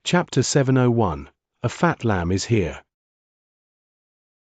Chapter 701. A Fat Lamb is Here.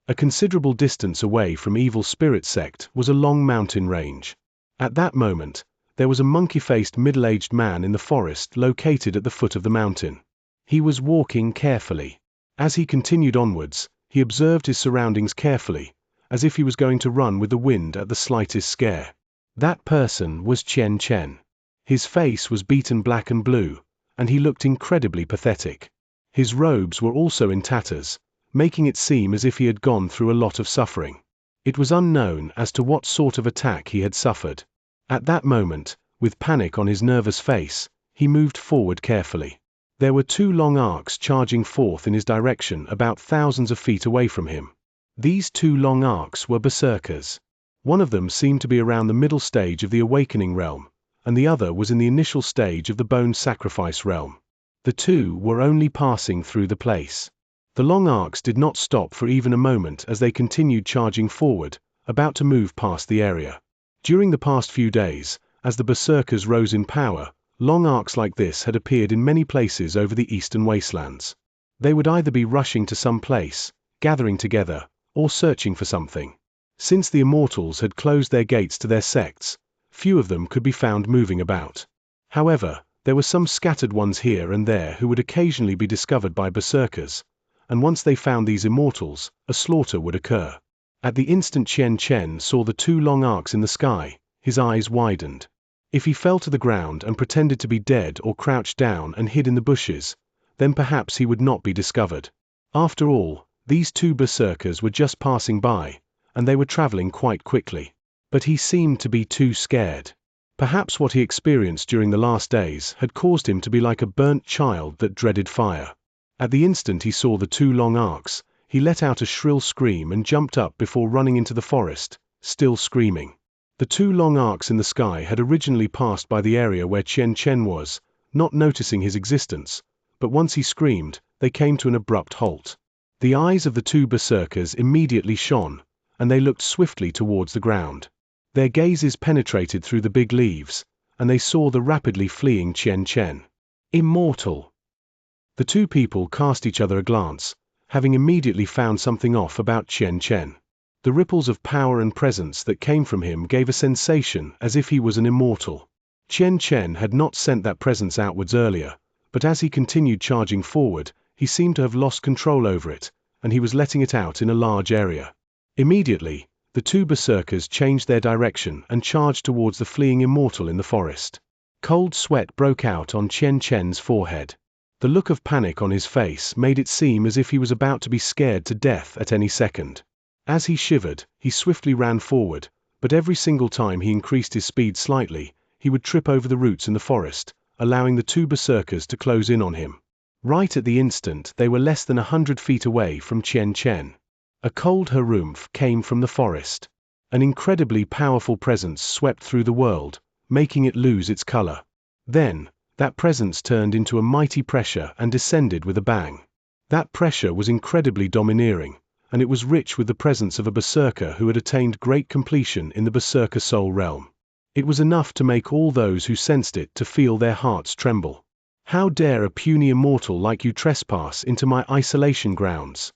A considerable distance away from Evil Spirit Sect was a long mountain range. At that moment, there was a monkey-faced middle-aged man in the forest located at the foot of the mountain. He was walking carefully. As he continued onwards, he observed his surroundings carefully, as if he was going to run with the wind at the slightest scare. That person was Xianxia. His face was beaten black and blue, and he looked incredibly pathetic. His robes were also in tatters, making it seem as if he had gone through a lot of suffering. It was unknown as to what sort of attack he had suffered. At that moment, with panic on his nervous face, he moved forward carefully. There were two long arcs charging forth in his direction about thousands of feet away from him. These two long arcs were berserkers. One of them seemed to be around the middle stage of the awakening realm, and the other was in the initial stage of the bone sacrifice realm. The two were only passing through the place. The long arcs did not stop for even a moment as they continued charging forward, about to move past the area. During the past few days, as the berserkers rose in power, long arcs like this had appeared in many places over the eastern wastelands. They would either be rushing to some place, gathering together, or searching for something. Since the immortals had closed their gates to their sects, few of them could be found moving about. However, there were some scattered ones here and there who would occasionally be discovered by berserkers, and once they found these immortals, a slaughter would occur. At the instant Xianxia saw the two long arcs in the sky, his eyes widened. If he fell to the ground and pretended to be dead or crouched down and hid in the bushes, then perhaps he would not be discovered. After all, these two berserkers were just passing by, and they were traveling quite quickly. But he seemed to be too scared. Perhaps what he experienced during the last days had caused him to be like a burnt child that dreaded fire. At the instant he saw the two long arcs, he let out a shrill scream and jumped up before running into the forest, still screaming. The two long arcs in the sky had originally passed by the area where Xianxia was, not noticing his existence, but once he screamed, they came to an abrupt halt. The eyes of the two berserkers immediately shone, and they looked swiftly towards the ground. Their gazes penetrated through the big leaves, and they saw the rapidly fleeing Xianxia. Immortal! The two people cast each other a glance, having immediately found something off about Xianxia. The ripples of power and presence that came from him gave a sensation as if he was an immortal. Xianxia had not sent that presence outwards earlier, but as he continued charging forward, he seemed to have lost control over it, and he was letting it out in a large area. Immediately, the two berserkers changed their direction and charged towards the fleeing immortal in the forest. Cold sweat broke out on Xianxia's forehead. The look of panic on his face made it seem as if he was about to be scared to death at any second. As he shivered, he swiftly ran forward, but every single time he increased his speed slightly, he would trip over the roots in the forest, allowing the two berserkers to close in on him. Right at the instant they were less than 100 feet away from Xianxia. A cold harumph came from the forest. An incredibly powerful presence swept through the world, making it lose its color. Then, that presence turned into a mighty pressure and descended with a bang. That pressure was incredibly domineering, and it was rich with the presence of a berserker who had attained great completion in the berserker soul realm. It was enough to make all those who sensed it to feel their hearts tremble. How dare a puny immortal like you trespass into my isolation grounds?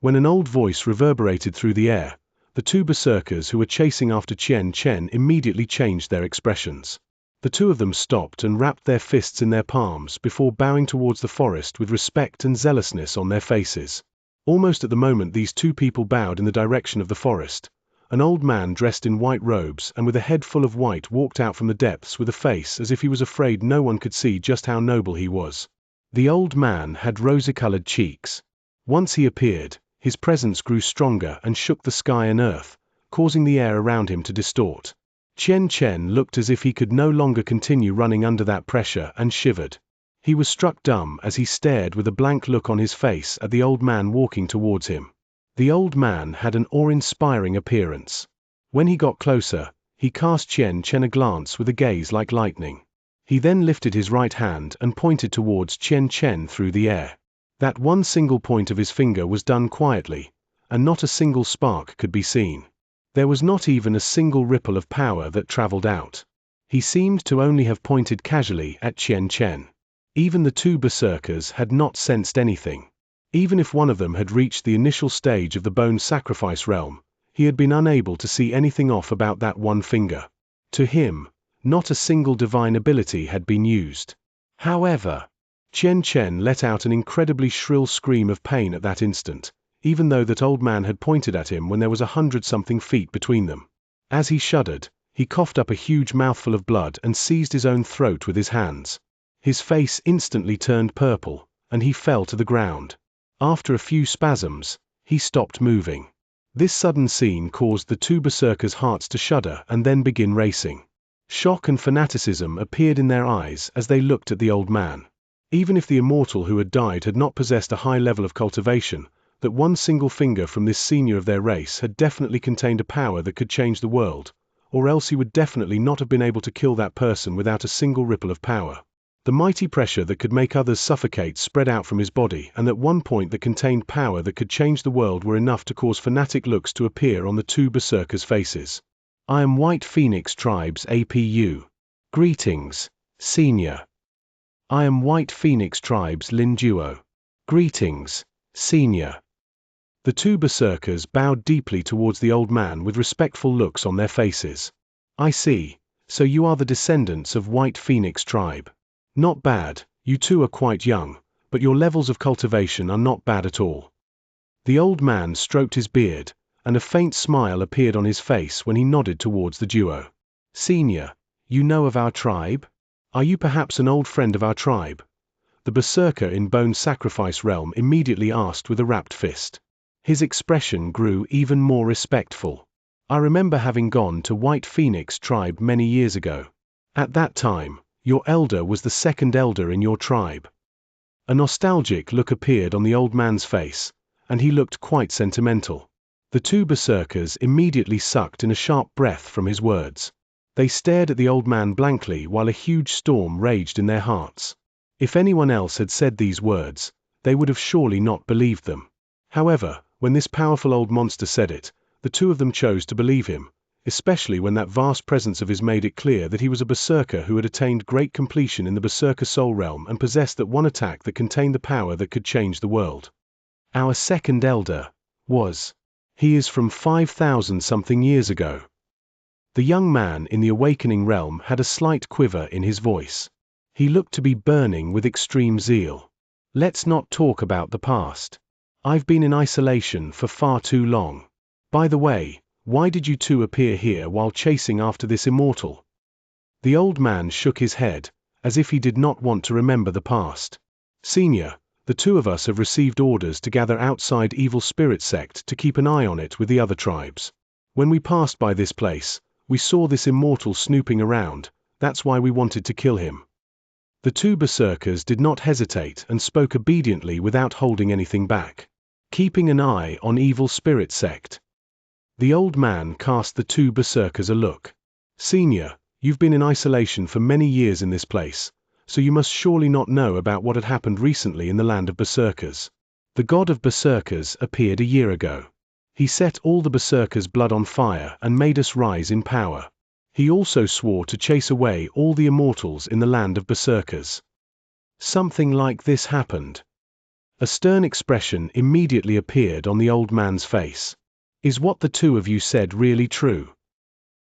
When an old voice reverberated through the air, the two berserkers who were chasing after Xianxia immediately changed their expressions. The two of them stopped and wrapped their fists in their palms before bowing towards the forest with respect and zealousness on their faces. Almost at the moment these two people bowed in the direction of the forest, an old man dressed in white robes and with a head full of white walked out from the depths with a face as if he was afraid no one could see just how noble he was. The old man had rosy-colored cheeks. Once he appeared, his presence grew stronger and shook the sky and earth, causing the air around him to distort. Xianxia looked as if he could no longer continue running under that pressure and shivered. He was struck dumb as he stared with a blank look on his face at the old man walking towards him. The old man had an awe-inspiring appearance. When he got closer, he cast Xianxia a glance with a gaze like lightning. He then lifted his right hand and pointed towards Xianxia through the air. That one single point of his finger was done quietly, and not a single spark could be seen. There was not even a single ripple of power that traveled out. He seemed to only have pointed casually at Xianxia. Even the two berserkers had not sensed anything. Even if one of them had reached the initial stage of the bone sacrifice realm, he had been unable to see anything off about that one finger. To him, not a single divine ability had been used. However, Xianxia let out an incredibly shrill scream of pain at that instant, even though that old man had pointed at him when there was 100-something feet between them. As he shuddered, he coughed up a huge mouthful of blood and seized his own throat with his hands. His face instantly turned purple, and he fell to the ground. After a few spasms, he stopped moving. This sudden scene caused the two berserkers' hearts to shudder and then begin racing. Shock and fanaticism appeared in their eyes as they looked at the old man. Even if the immortal who had died had not possessed a high level of cultivation, that one single finger from this senior of their race had definitely contained a power that could change the world, or else he would definitely not have been able to kill that person without a single ripple of power. The mighty pressure that could make others suffocate spread out from his body, and at one point that contained power that could change the world were enough to cause fanatic looks to appear on the two berserkers' faces. I am White Phoenix Tribe's APU. Greetings, Senior. I am White Phoenix Tribe's Lin Duo. Greetings, Senior. The two berserkers bowed deeply towards the old man with respectful looks on their faces. I see, so you are the descendants of White Phoenix Tribe. Not bad, you two are quite young, but your levels of cultivation are not bad at all. The old man stroked his beard, and a faint smile appeared on his face when he nodded towards the duo. Senior, you know of our tribe? Are you perhaps an old friend of our tribe? The berserker in bone sacrifice realm immediately asked with a rapt fist. His expression grew even more respectful. I remember having gone to White Phoenix Tribe many years ago. At that time, your elder was the second elder in your tribe. A nostalgic look appeared on the old man's face, and he looked quite sentimental. The two berserkers immediately sucked in a sharp breath from his words. They stared at the old man blankly while a huge storm raged in their hearts. If anyone else had said these words, they would have surely not believed them. However, when this powerful old monster said it, the two of them chose to believe him, especially when that vast presence of his made it clear that he was a berserker who had attained great completion in the berserker soul realm and possessed that one attack that contained the power that could change the world. Our second elder was. He is from 5,000-something years ago. The young man in the awakening realm had a slight quiver in his voice. He looked to be burning with extreme zeal. Let's not talk about the past. I've been in isolation for far too long. By the way, why did you two appear here while chasing after this immortal? The old man shook his head, as if he did not want to remember the past. Senior, the two of us have received orders to gather outside Evil Spirit Sect to keep an eye on it with the other tribes. When we passed by this place, we saw this immortal snooping around, that's why we wanted to kill him. The two berserkers did not hesitate and spoke obediently without holding anything back. Keeping an eye on Evil Spirit Sect. The old man cast the two berserkers a look. Senior, you've been in isolation for many years in this place, so you must surely not know about what had happened recently in the land of berserkers. The god of berserkers appeared a year ago. He set all the berserkers' blood on fire and made us rise in power. He also swore to chase away all the immortals in the land of berserkers. Something like this happened. A stern expression immediately appeared on the old man's face. Is what the two of you said really true?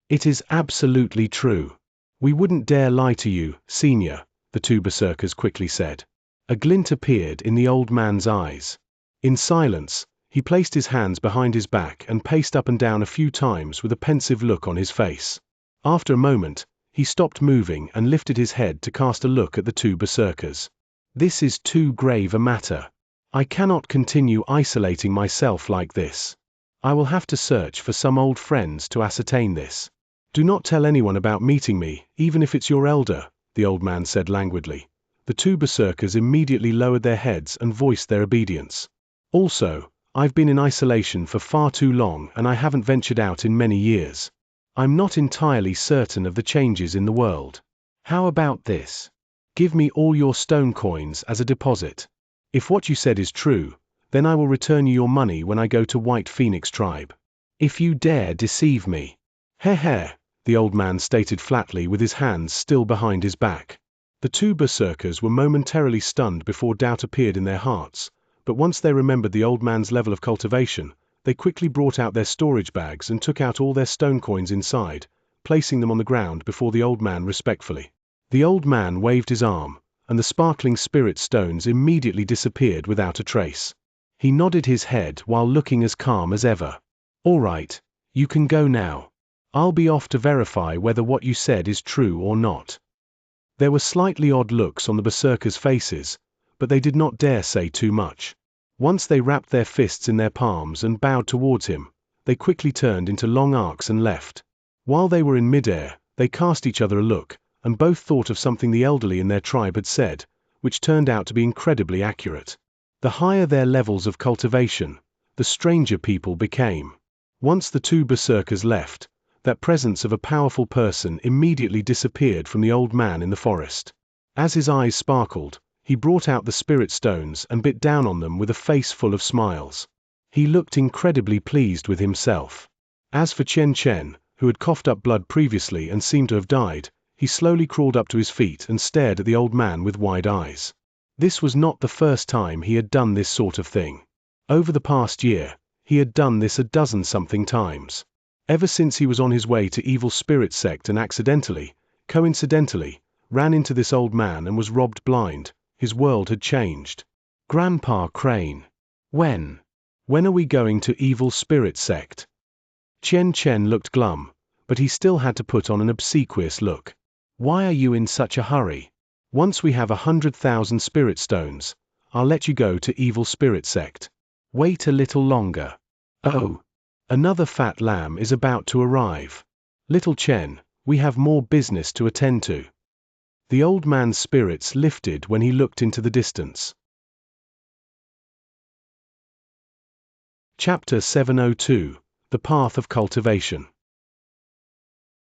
It is absolutely true. We wouldn't dare lie to you, Senior, the two berserkers quickly said. A glint appeared in the old man's eyes. In silence, he placed his hands behind his back and paced up and down a few times with a pensive look on his face. After a moment, he stopped moving and lifted his head to cast a look at the two berserkers. This is too grave a matter. I cannot continue isolating myself like this. I will have to search for some old friends to ascertain this. Do not tell anyone about meeting me, even if it's your elder, the old man said languidly. The two berserkers immediately lowered their heads and voiced their obedience. Also, I've been in isolation for far too long and I haven't ventured out in many years. I'm not entirely certain of the changes in the world. How about this? Give me all your stone coins as a deposit. If what you said is true, then I will return you your money when I go to White Phoenix Tribe. If you dare deceive me. Heh, the old man stated flatly with his hands still behind his back. The two berserkers were momentarily stunned before doubt appeared in their hearts, but once they remembered the old man's level of cultivation, they quickly brought out their storage bags and took out all their stone coins inside, placing them on the ground before the old man respectfully. The old man waved his arm, and the sparkling spirit stones immediately disappeared without a trace. He nodded his head while looking as calm as ever. "All right, you can go now. I'll be off to verify whether what you said is true or not." There were slightly odd looks on the berserkers' faces, but they did not dare say too much. Once they wrapped their fists in their palms and bowed towards him, they quickly turned into long arcs and left. While they were in midair, they cast each other a look, and both thought of something the elderly in their tribe had said, which turned out to be incredibly accurate. The higher their levels of cultivation, the stranger people became. Once the two berserkers left, that presence of a powerful person immediately disappeared from the old man in the forest. As his eyes sparkled, he brought out the spirit stones and bit down on them with a face full of smiles. He looked incredibly pleased with himself. As for Xianxia, who had coughed up blood previously and seemed to have died, he slowly crawled up to his feet and stared at the old man with wide eyes. This was not the first time he had done this sort of thing. Over the past year, he had done this a dozen-something times. Ever since he was on his way to evil spirit sect and coincidentally, ran into this old man and was robbed blind, his world had changed. "Grandpa Crane, when are we going to evil spirit sect?" Xianxia looked glum, but he still had to put on an obsequious look. "Why are you in such a hurry? Once we have 100,000 spirit stones, I'll let you go to evil spirit sect. Wait a little longer. Oh, another fat lamb is about to arrive. Little Chen, we have more business to attend to." The old man's spirits lifted when he looked into the distance. Chapter 702, The Path of Cultivation.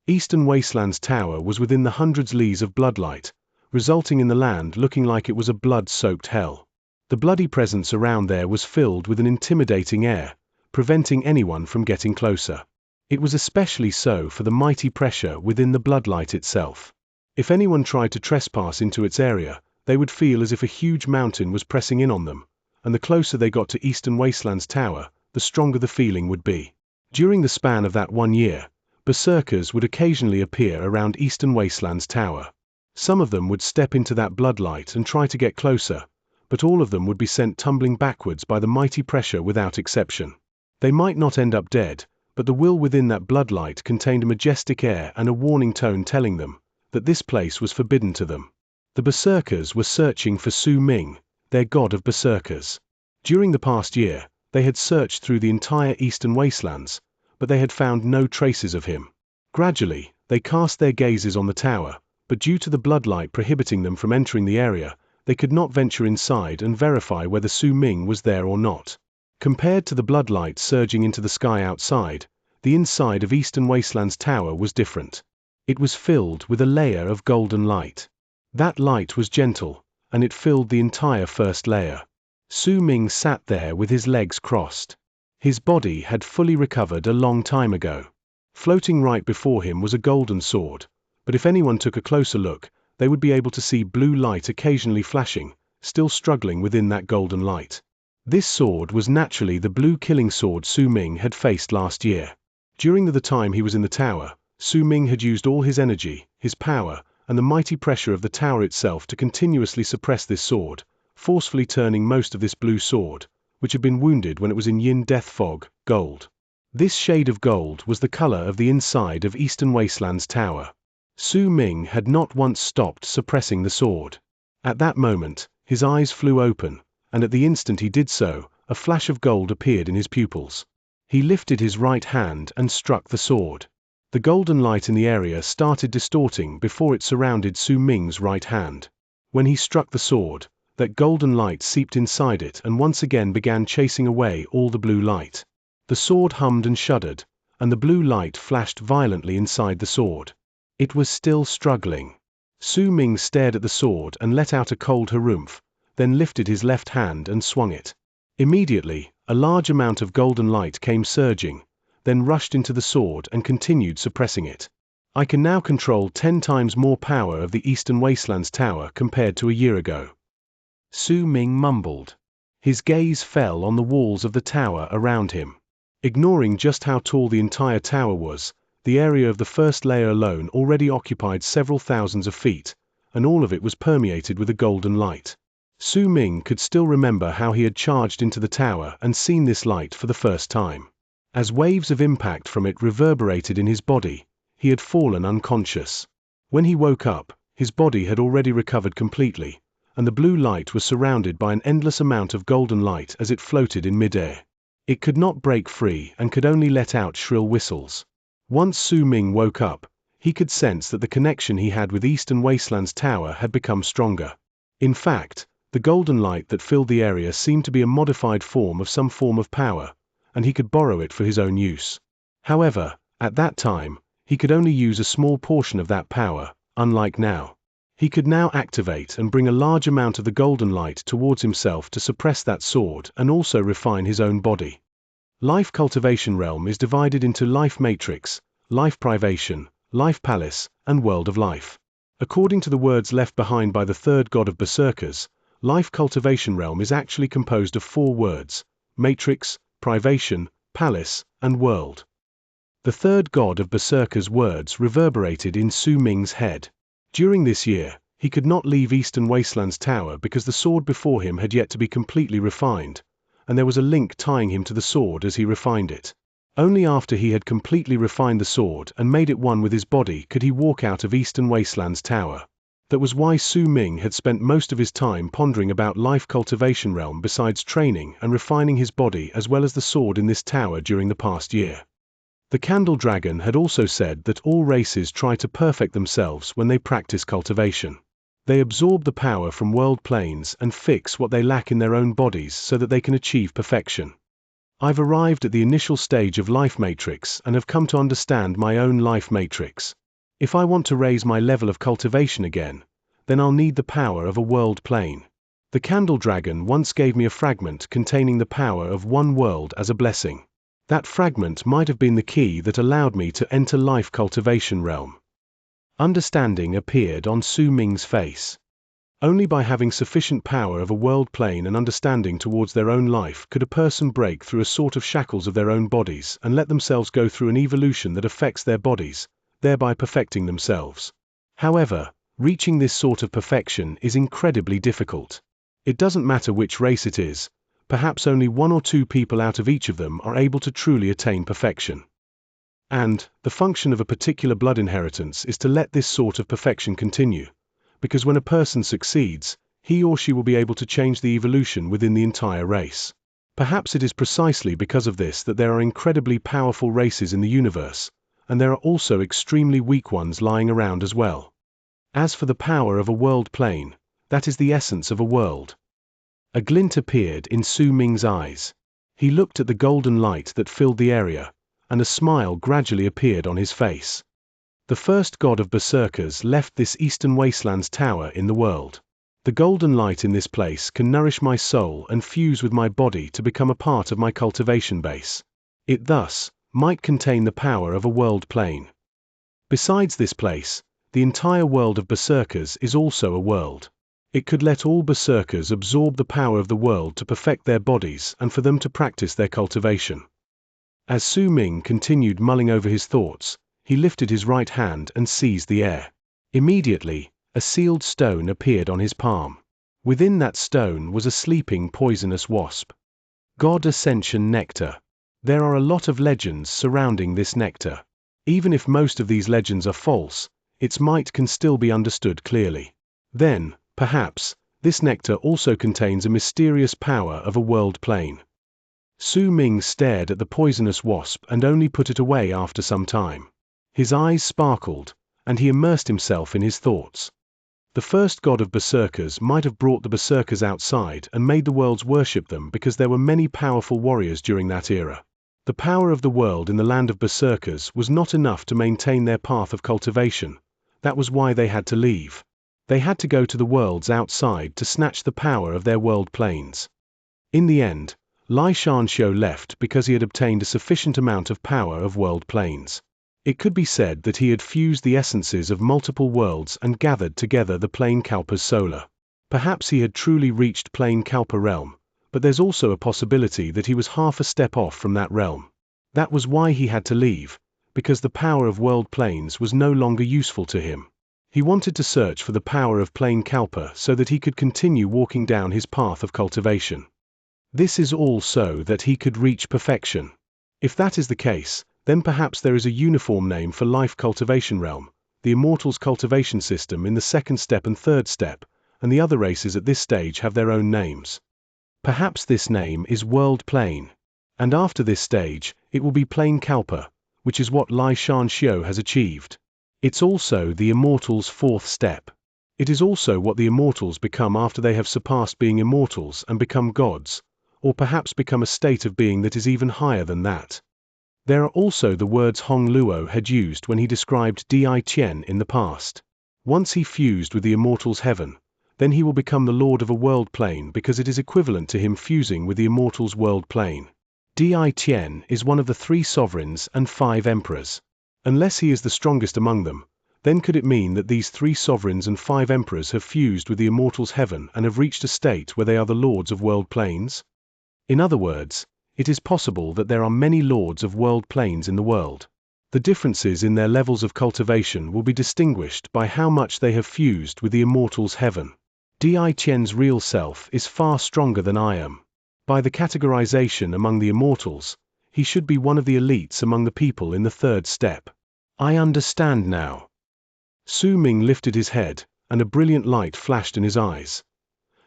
Eastern Wasteland's tower was within the hundreds lees of bloodlight, resulting in the land looking like it was a blood-soaked hell. The bloody presence around there was filled with an intimidating air, preventing anyone from getting closer. It was especially so for the mighty pressure within the bloodlight itself. If anyone tried to trespass into its area, they would feel as if a huge mountain was pressing in on them, and the closer they got to Eastern Wasteland's tower, the stronger the feeling would be. During the span of that 1 year, berserkers would occasionally appear around Eastern Wasteland's tower. Some of them would step into that bloodlight and try to get closer, but all of them would be sent tumbling backwards by the mighty pressure without exception. They might not end up dead, but the will within that bloodlight contained a majestic air and a warning tone telling them that this place was forbidden to them. The berserkers were searching for Su Ming, their god of berserkers. During the past year, they had searched through the entire Eastern Wastelands, but they had found no traces of him. Gradually, they cast their gazes on the tower, but due to the bloodlight prohibiting them from entering the area, they could not venture inside and verify whether Su Ming was there or not. Compared to the bloodlight surging into the sky outside, the inside of Eastern Wasteland's tower was different. It was filled with a layer of golden light. That light was gentle, and it filled the entire first layer. Su Ming sat there with his legs crossed. His body had fully recovered a long time ago. Floating right before him was a golden sword, but if anyone took a closer look, they would be able to see blue light occasionally flashing, still struggling within that golden light. This sword was naturally the blue killing sword Su Ming had faced last year. During the time he was in the tower, Su Ming had used all his energy, his power, and the mighty pressure of the tower itself to continuously suppress this sword, forcefully turning most of this blue sword, which had been wounded when it was in Yin Death Fog, gold. This shade of gold was the color of the inside of Eastern Wasteland's tower. Su Ming had not once stopped suppressing the sword. At that moment, his eyes flew open, and at the instant he did so, a flash of gold appeared in his pupils. He lifted his right hand and struck the sword. The golden light in the area started distorting before it surrounded Su Ming's right hand. When he struck the sword, that golden light seeped inside it and once again began chasing away all the blue light. The sword hummed and shuddered, and the blue light flashed violently inside the sword. It was still struggling. Su Ming stared at the sword and let out a cold harumph, then lifted his left hand and swung it. Immediately, a large amount of golden light came surging, then rushed into the sword and continued suppressing it. I can now control 10 times more power of the Eastern Wastelands Tower compared to a year ago. Su Ming mumbled. His gaze fell on the walls of the tower around him. Ignoring just how tall the entire tower was, the area of the first layer alone already occupied several thousands of feet, and all of it was permeated with a golden light. Su Ming could still remember how he had charged into the tower and seen this light for the first time. As waves of impact from it reverberated in his body, he had fallen unconscious. When he woke up, his body had already recovered completely, and the blue light was surrounded by an endless amount of golden light as it floated in midair. It could not break free and could only let out shrill whistles. Once Su Ming woke up, he could sense that the connection he had with Eastern Wastelands Tower had become stronger. In fact, the golden light that filled the area seemed to be a modified form of some form of power, and he could borrow it for his own use. However, at that time, he could only use a small portion of that power, unlike now. He could now activate and bring a large amount of the golden light towards himself to suppress that sword and also refine his own body. Life cultivation realm is divided into life matrix, life privation, life palace, and world of life. According to the words left behind by the third god of berserkers, life cultivation realm is actually composed of 4 words: matrix, privation, palace, and world. The third god of berserkers' words reverberated in Su Ming's head. During this year, he could not leave Eastern Wastelands Tower because the sword before him had yet to be completely refined, and there was a link tying him to the sword as he refined it. Only after he had completely refined the sword and made it one with his body could he walk out of Eastern Wastelands Tower. That was why Su Ming had spent most of his time pondering about life cultivation realm besides training and refining his body as well as the sword in this tower during the past year. The Candle Dragon had also said that all races try to perfect themselves when they practice cultivation. They absorb the power from world planes and fix what they lack in their own bodies so that they can achieve perfection. I've arrived at the initial stage of life matrix and have come to understand my own life matrix. If I want to raise my level of cultivation again, then I'll need the power of a world plane. The Candle Dragon once gave me a fragment containing the power of one world as a blessing. That fragment might have been the key that allowed me to enter life cultivation realm. Understanding appeared on Su Ming's face. Only by having sufficient power of a world plane and understanding towards their own life could a person break through a sort of shackles of their own bodies and let themselves go through an evolution that affects their bodies, thereby perfecting themselves. However, reaching this sort of perfection is incredibly difficult. It doesn't matter which race it is, perhaps only 1 or 2 people out of each of them are able to truly attain perfection. And the function of a particular blood inheritance is to let this sort of perfection continue, because when a person succeeds, he or she will be able to change the evolution within the entire race. Perhaps it is precisely because of this that there are incredibly powerful races in the universe, and there are also extremely weak ones lying around as well. As for the power of a world plane, that is the essence of a world. A glint appeared in Su Ming's eyes. He looked at the golden light that filled the area, and a smile gradually appeared on his face. The first god of berserkers left this Eastern Wastelands Tower in the world. The golden light in this place can nourish my soul and fuse with my body to become a part of my cultivation base. It thus might contain the power of a world plane. Besides this place, the entire world of berserkers is also a world. It could let all berserkers absorb the power of the world to perfect their bodies and for them to practice their cultivation. As Su Ming continued mulling over his thoughts, he lifted his right hand and seized the air. Immediately, a sealed stone appeared on his palm. Within that stone was a sleeping poisonous wasp. God Ascension Nectar. There are a lot of legends surrounding this nectar. Even if most of these legends are false, its might can still be understood clearly. Then, perhaps, this nectar also contains a mysterious power of a world plane. Su Ming stared at the poisonous wasp and only put it away after some time. His eyes sparkled, and he immersed himself in his thoughts. The first god of berserkers might have brought the berserkers outside and made the worlds worship them because there were many powerful warriors during that era. The power of the world in the land of berserkers was not enough to maintain their path of cultivation. That was why they had to leave. They had to go to the worlds outside to snatch the power of their world planes. In the end, Xianxia left because he had obtained a sufficient amount of power of world planes. It could be said that he had fused the essences of multiple worlds and gathered together the plane Kalpa's solar. Perhaps he had truly reached plane Kalpa realm, but there's also a possibility that he was half a step off from that realm. That was why he had to leave, because the power of world planes was no longer useful to him. He wanted to search for the power of plane Kalpa so that he could continue walking down his path of cultivation. This is all so that he could reach perfection. If that is the case, then perhaps there is a uniform name for life cultivation realm, the immortals cultivation system in the second step and third step, and the other races at this stage have their own names. Perhaps this name is world plane. And after this stage, it will be plane Kalpa, which is what Xianxia has achieved. It's also the immortals' fourth step. It is also what the immortals become after they have surpassed being immortals and become gods, or perhaps become a state of being that is even higher than that. There are also the words Hong Luo had used when he described Di Qian in the past. Once he fused with the immortals' heaven, then he will become the lord of a world plane because it is equivalent to him fusing with the immortals' world plane. Di Qian is one of the 3 sovereigns and 5 emperors. Unless he is the strongest among them, then could it mean that these 3 sovereigns and 5 emperors have fused with the immortals' heaven and have reached a state where they are the lords of world planes? In other words, it is possible that there are many lords of world planes in the world. The differences in their levels of cultivation will be distinguished by how much they have fused with the immortals' heaven. Di Qian's real self is far stronger than I am. By the categorization among the immortals, he should be one of the elites among the people in the third step. I understand now. Su Ming lifted his head, and a brilliant light flashed in his eyes.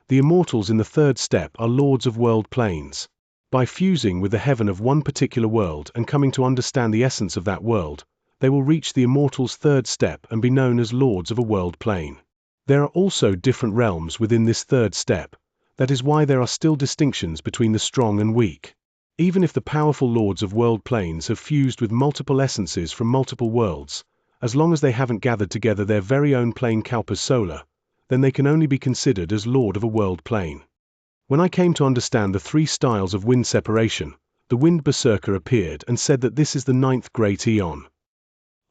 The immortals in the third step are lords of world planes. By fusing with the heaven of one particular world and coming to understand the essence of that world, they will reach the immortals' third step and be known as lords of a world plane. There are also different realms within this third step. That is why there are still distinctions between the strong and weak. Even if the powerful lords of world planes have fused with multiple essences from multiple worlds, as long as they haven't gathered together their very own plane Kalpa's solar, then they can only be considered as lord of a world plane. When I came to understand the 3 styles of wind separation, the wind berserker appeared and said that this is the 9th great eon.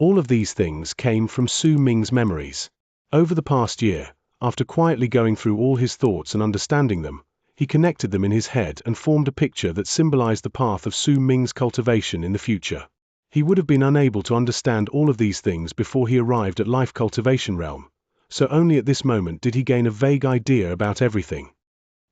All of these things came from Su Ming's memories. Over the past year, after quietly going through all his thoughts and understanding them, he connected them in his head and formed a picture that symbolized the path of Su Ming's cultivation in the future. He would have been unable to understand all of these things before he arrived at life cultivation realm, so only at this moment did he gain a vague idea about everything.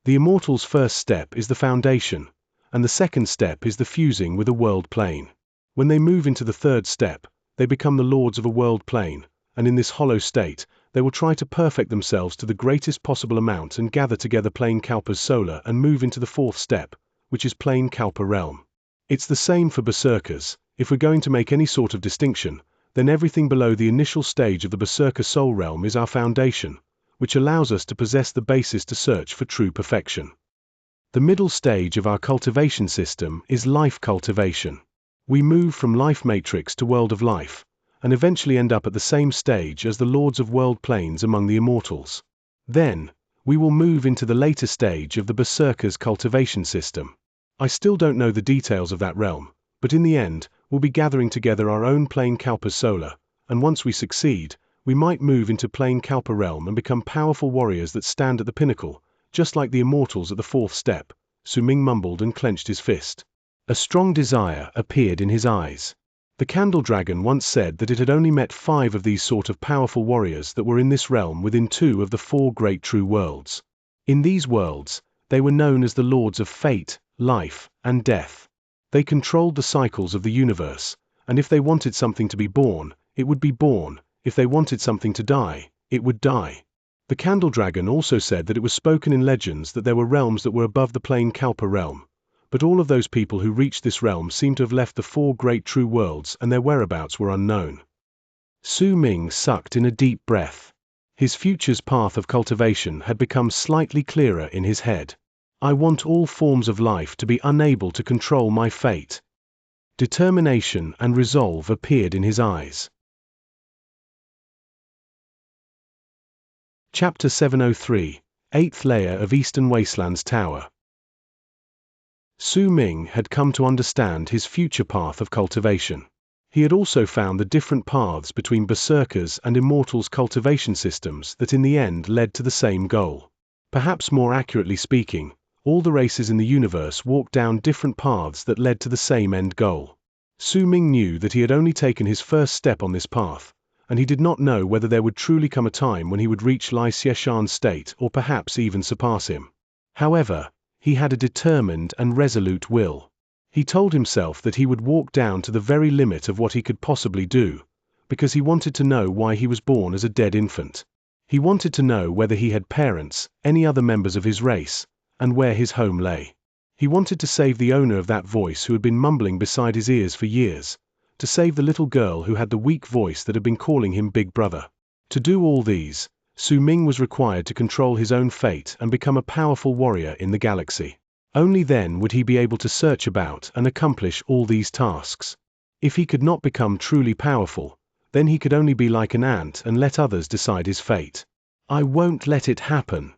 The immortals' first step is the foundation, and the second step is the fusing with a world plane. When they move into the third step, they become the lords of a world plane, and in this hollow state, they will try to perfect themselves to the greatest possible amount and gather together plane Kalpa's solar and move into the fourth step, which is plane Kalpa realm. It's the same for berserkers. If we're going to make any sort of distinction, then everything below the initial stage of the berserker soul realm is our foundation, which allows us to possess the basis to search for true perfection. The middle stage of our cultivation system is life cultivation. We move from life matrix to world of life, and eventually end up at the same stage as the lords of world planes among the immortals. Then, we will move into the later stage of the berserker's cultivation system. I still don't know the details of that realm, but in the end, we'll be gathering together our own plane Kalpa solar, and once we succeed, we might move into plane Kalpa realm and become powerful warriors that stand at the pinnacle, just like the immortals at the fourth step. Su Ming mumbled and clenched his fist. A strong desire appeared in his eyes. The Candle Dragon once said that it had only met 5 of these sort of powerful warriors that were in this realm within 2 of the 4 great true worlds. In these worlds, they were known as the lords of fate, life, and death. They controlled the cycles of the universe, and if they wanted something to be born, it would be born. If they wanted something to die, it would die. The Candle Dragon also said that it was spoken in legends that there were realms that were above the plane Kalpa realm, but all of those people who reached this realm seem to have left the 4 great true worlds and their whereabouts were unknown. Su Ming sucked in a deep breath. His future's path of cultivation had become slightly clearer in his head. I want all forms of life to be unable to control my fate. Determination and resolve appeared in his eyes. Chapter 703, 8th Layer of Eastern Wastelands Tower. Su Ming had come to understand his future path of cultivation. He had also found the different paths between berserkers and immortals' cultivation systems that in the end led to the same goal. Perhaps more accurately speaking, all the races in the universe walked down different paths that led to the same end goal. Su Ming knew that he had only taken his first step on this path, and he did not know whether there would truly come a time when he would reach Lai Xieshan's state or perhaps even surpass him. However, he had a determined and resolute will. He told himself that he would walk down to the very limit of what he could possibly do, because he wanted to know why he was born as a dead infant. He wanted to know whether he had parents, any other members of his race, and where his home lay. He wanted to save the owner of that voice who had been mumbling beside his ears for years, to save the little girl who had the weak voice that had been calling him Big Brother. To do all these, Su Ming was required to control his own fate and become a powerful warrior in the galaxy. Only then would he be able to search about and accomplish all these tasks. If he could not become truly powerful, then he could only be like an ant and let others decide his fate. I won't let it happen.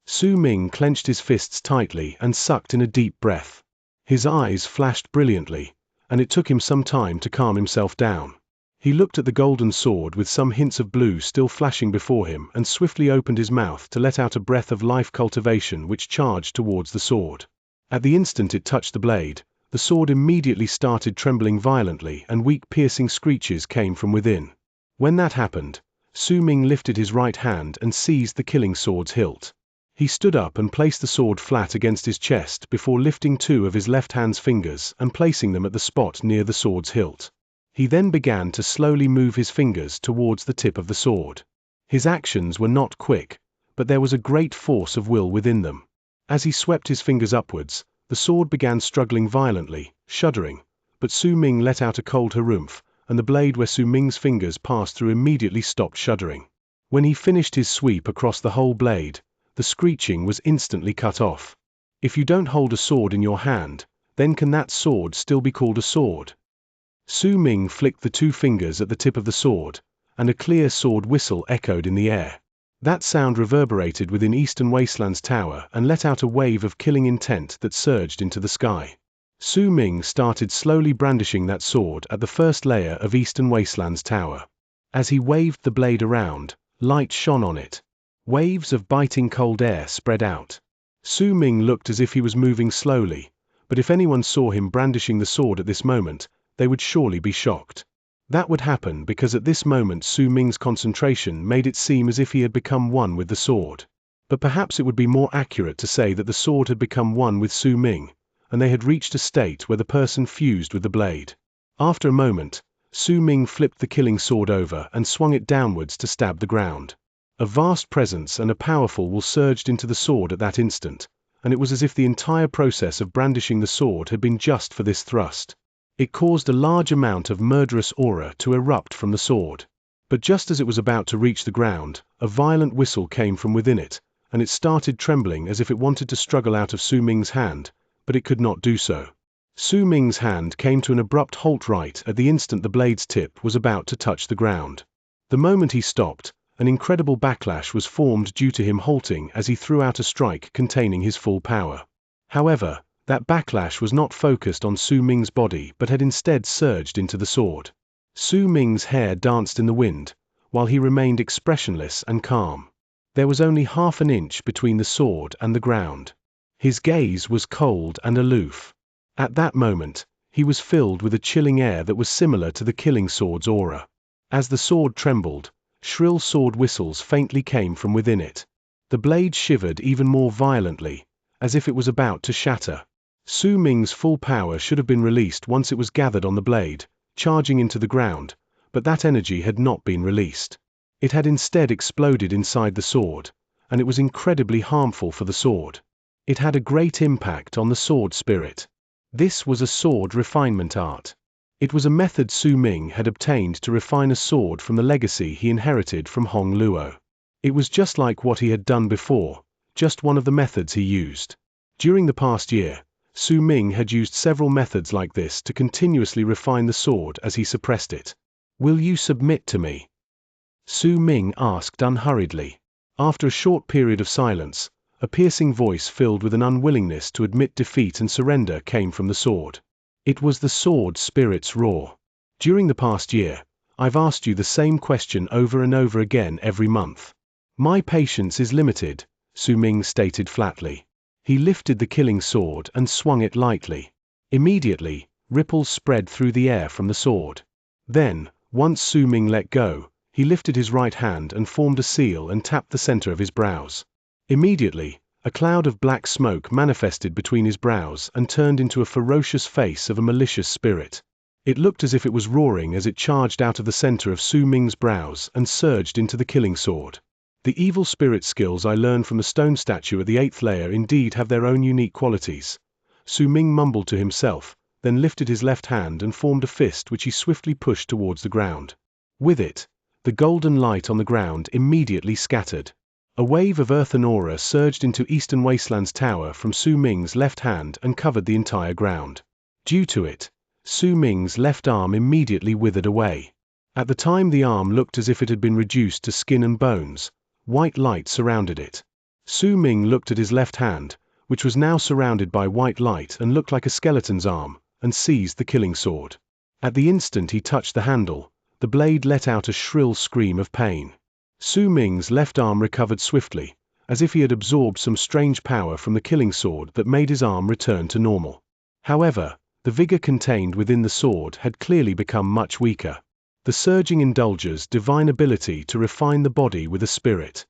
Su Ming clenched his fists tightly and sucked in a deep breath. His eyes flashed brilliantly, and it took him some time to calm himself down. He looked at the golden sword with some hints of blue still flashing before him and swiftly opened his mouth to let out a breath of life cultivation which charged towards the sword. At the instant it touched the blade, the sword immediately started trembling violently and weak piercing screeches came from within. When that happened, Su Ming lifted his right hand and seized the killing sword's hilt. He stood up and placed the sword flat against his chest before lifting two of his left hand's fingers and placing them at the spot near the sword's hilt. He then began to slowly move his fingers towards the tip of the sword. His actions were not quick, but there was a great force of will within them. As he swept his fingers upwards, the sword began struggling violently, shuddering, but Su Ming let out a cold harumph, and the blade where Su Ming's fingers passed through immediately stopped shuddering. When he finished his sweep across the whole blade, the screeching was instantly cut off. If you don't hold a sword in your hand, then can that sword still be called a sword? Su Ming flicked the two fingers at the tip of the sword, and a clear sword whistle echoed in the air. That sound reverberated within Eastern Wasteland's tower and let out a wave of killing intent that surged into the sky. Su Ming started slowly brandishing that sword at the first layer of Eastern Wasteland's tower. As he waved the blade around, light shone on it. Waves of biting cold air spread out. Su Ming looked as if he was moving slowly, but if anyone saw him brandishing the sword at this moment, they would surely be shocked. That would happen because at this moment Su Ming's concentration made it seem as if he had become one with the sword. But perhaps it would be more accurate to say that the sword had become one with Su Ming, and they had reached a state where the person fused with the blade. After a moment, Su Ming flipped the killing sword over and swung it downwards to stab the ground. A vast presence and a powerful will surged into the sword at that instant, and it was as if the entire process of brandishing the sword had been just for this thrust. It caused a large amount of murderous aura to erupt from the sword. But just as it was about to reach the ground, a violent whistle came from within it, and it started trembling as if it wanted to struggle out of Su Ming's hand, but it could not do so. Su Ming's hand came to an abrupt halt right at the instant the blade's tip was about to touch the ground. The moment he stopped, an incredible backlash was formed due to him halting as he threw out a strike containing his full power. However, that backlash was not focused on Su Ming's body but had instead surged into the sword. Su Ming's hair danced in the wind, while he remained expressionless and calm. There was only half an inch between the sword and the ground. His gaze was cold and aloof. At that moment, he was filled with a chilling air that was similar to the killing sword's aura. As the sword trembled, shrill sword whistles faintly came from within it. The blade shivered even more violently, as if it was about to shatter. Su Ming's full power should have been released once it was gathered on the blade, charging into the ground, but that energy had not been released. It had instead exploded inside the sword, and it was incredibly harmful for the sword. It had a great impact on the sword spirit. This was a sword refinement art. It was a method Su Ming had obtained to refine a sword from the legacy he inherited from Hong Luo. It was just like what he had done before, just one of the methods he used. During the past year, Su Ming had used several methods like this to continuously refine the sword as he suppressed it. "Will you submit to me?" Su Ming asked unhurriedly. After a short period of silence, a piercing voice filled with an unwillingness to admit defeat and surrender came from the sword. It was the sword spirit's roar. During the past year, I've asked you the same question over and over again every month. My patience is limited, Su Ming stated flatly. He lifted the killing sword and swung it lightly. Immediately, ripples spread through the air from the sword. Then, once Su Ming let go, he lifted his right hand and formed a seal and tapped the center of his brows. Immediately, a cloud of black smoke manifested between his brows and turned into a ferocious face of a malicious spirit. It looked as if it was roaring as it charged out of the center of Su Ming's brows and surged into the killing sword. The evil spirit skills I learned from the stone statue at the 8th layer indeed have their own unique qualities. Su Ming mumbled to himself, then lifted his left hand and formed a fist which he swiftly pushed towards the ground. With it, the golden light on the ground immediately scattered. A wave of earthen aura surged into Eastern Wasteland's tower from Su Ming's left hand and covered the entire ground. Due to it, Su Ming's left arm immediately withered away. At the time the arm looked as if it had been reduced to skin and bones. White light surrounded it. Su Ming looked at his left hand, which was now surrounded by white light and looked like a skeleton's arm, and seized the killing sword. At the instant he touched the handle, the blade let out a shrill scream of pain. Su Ming's left arm recovered swiftly, as if he had absorbed some strange power from the killing sword that made his arm return to normal. However, the vigor contained within the sword had clearly become much weaker. The surging indulger's divine ability to refine the body with a spirit.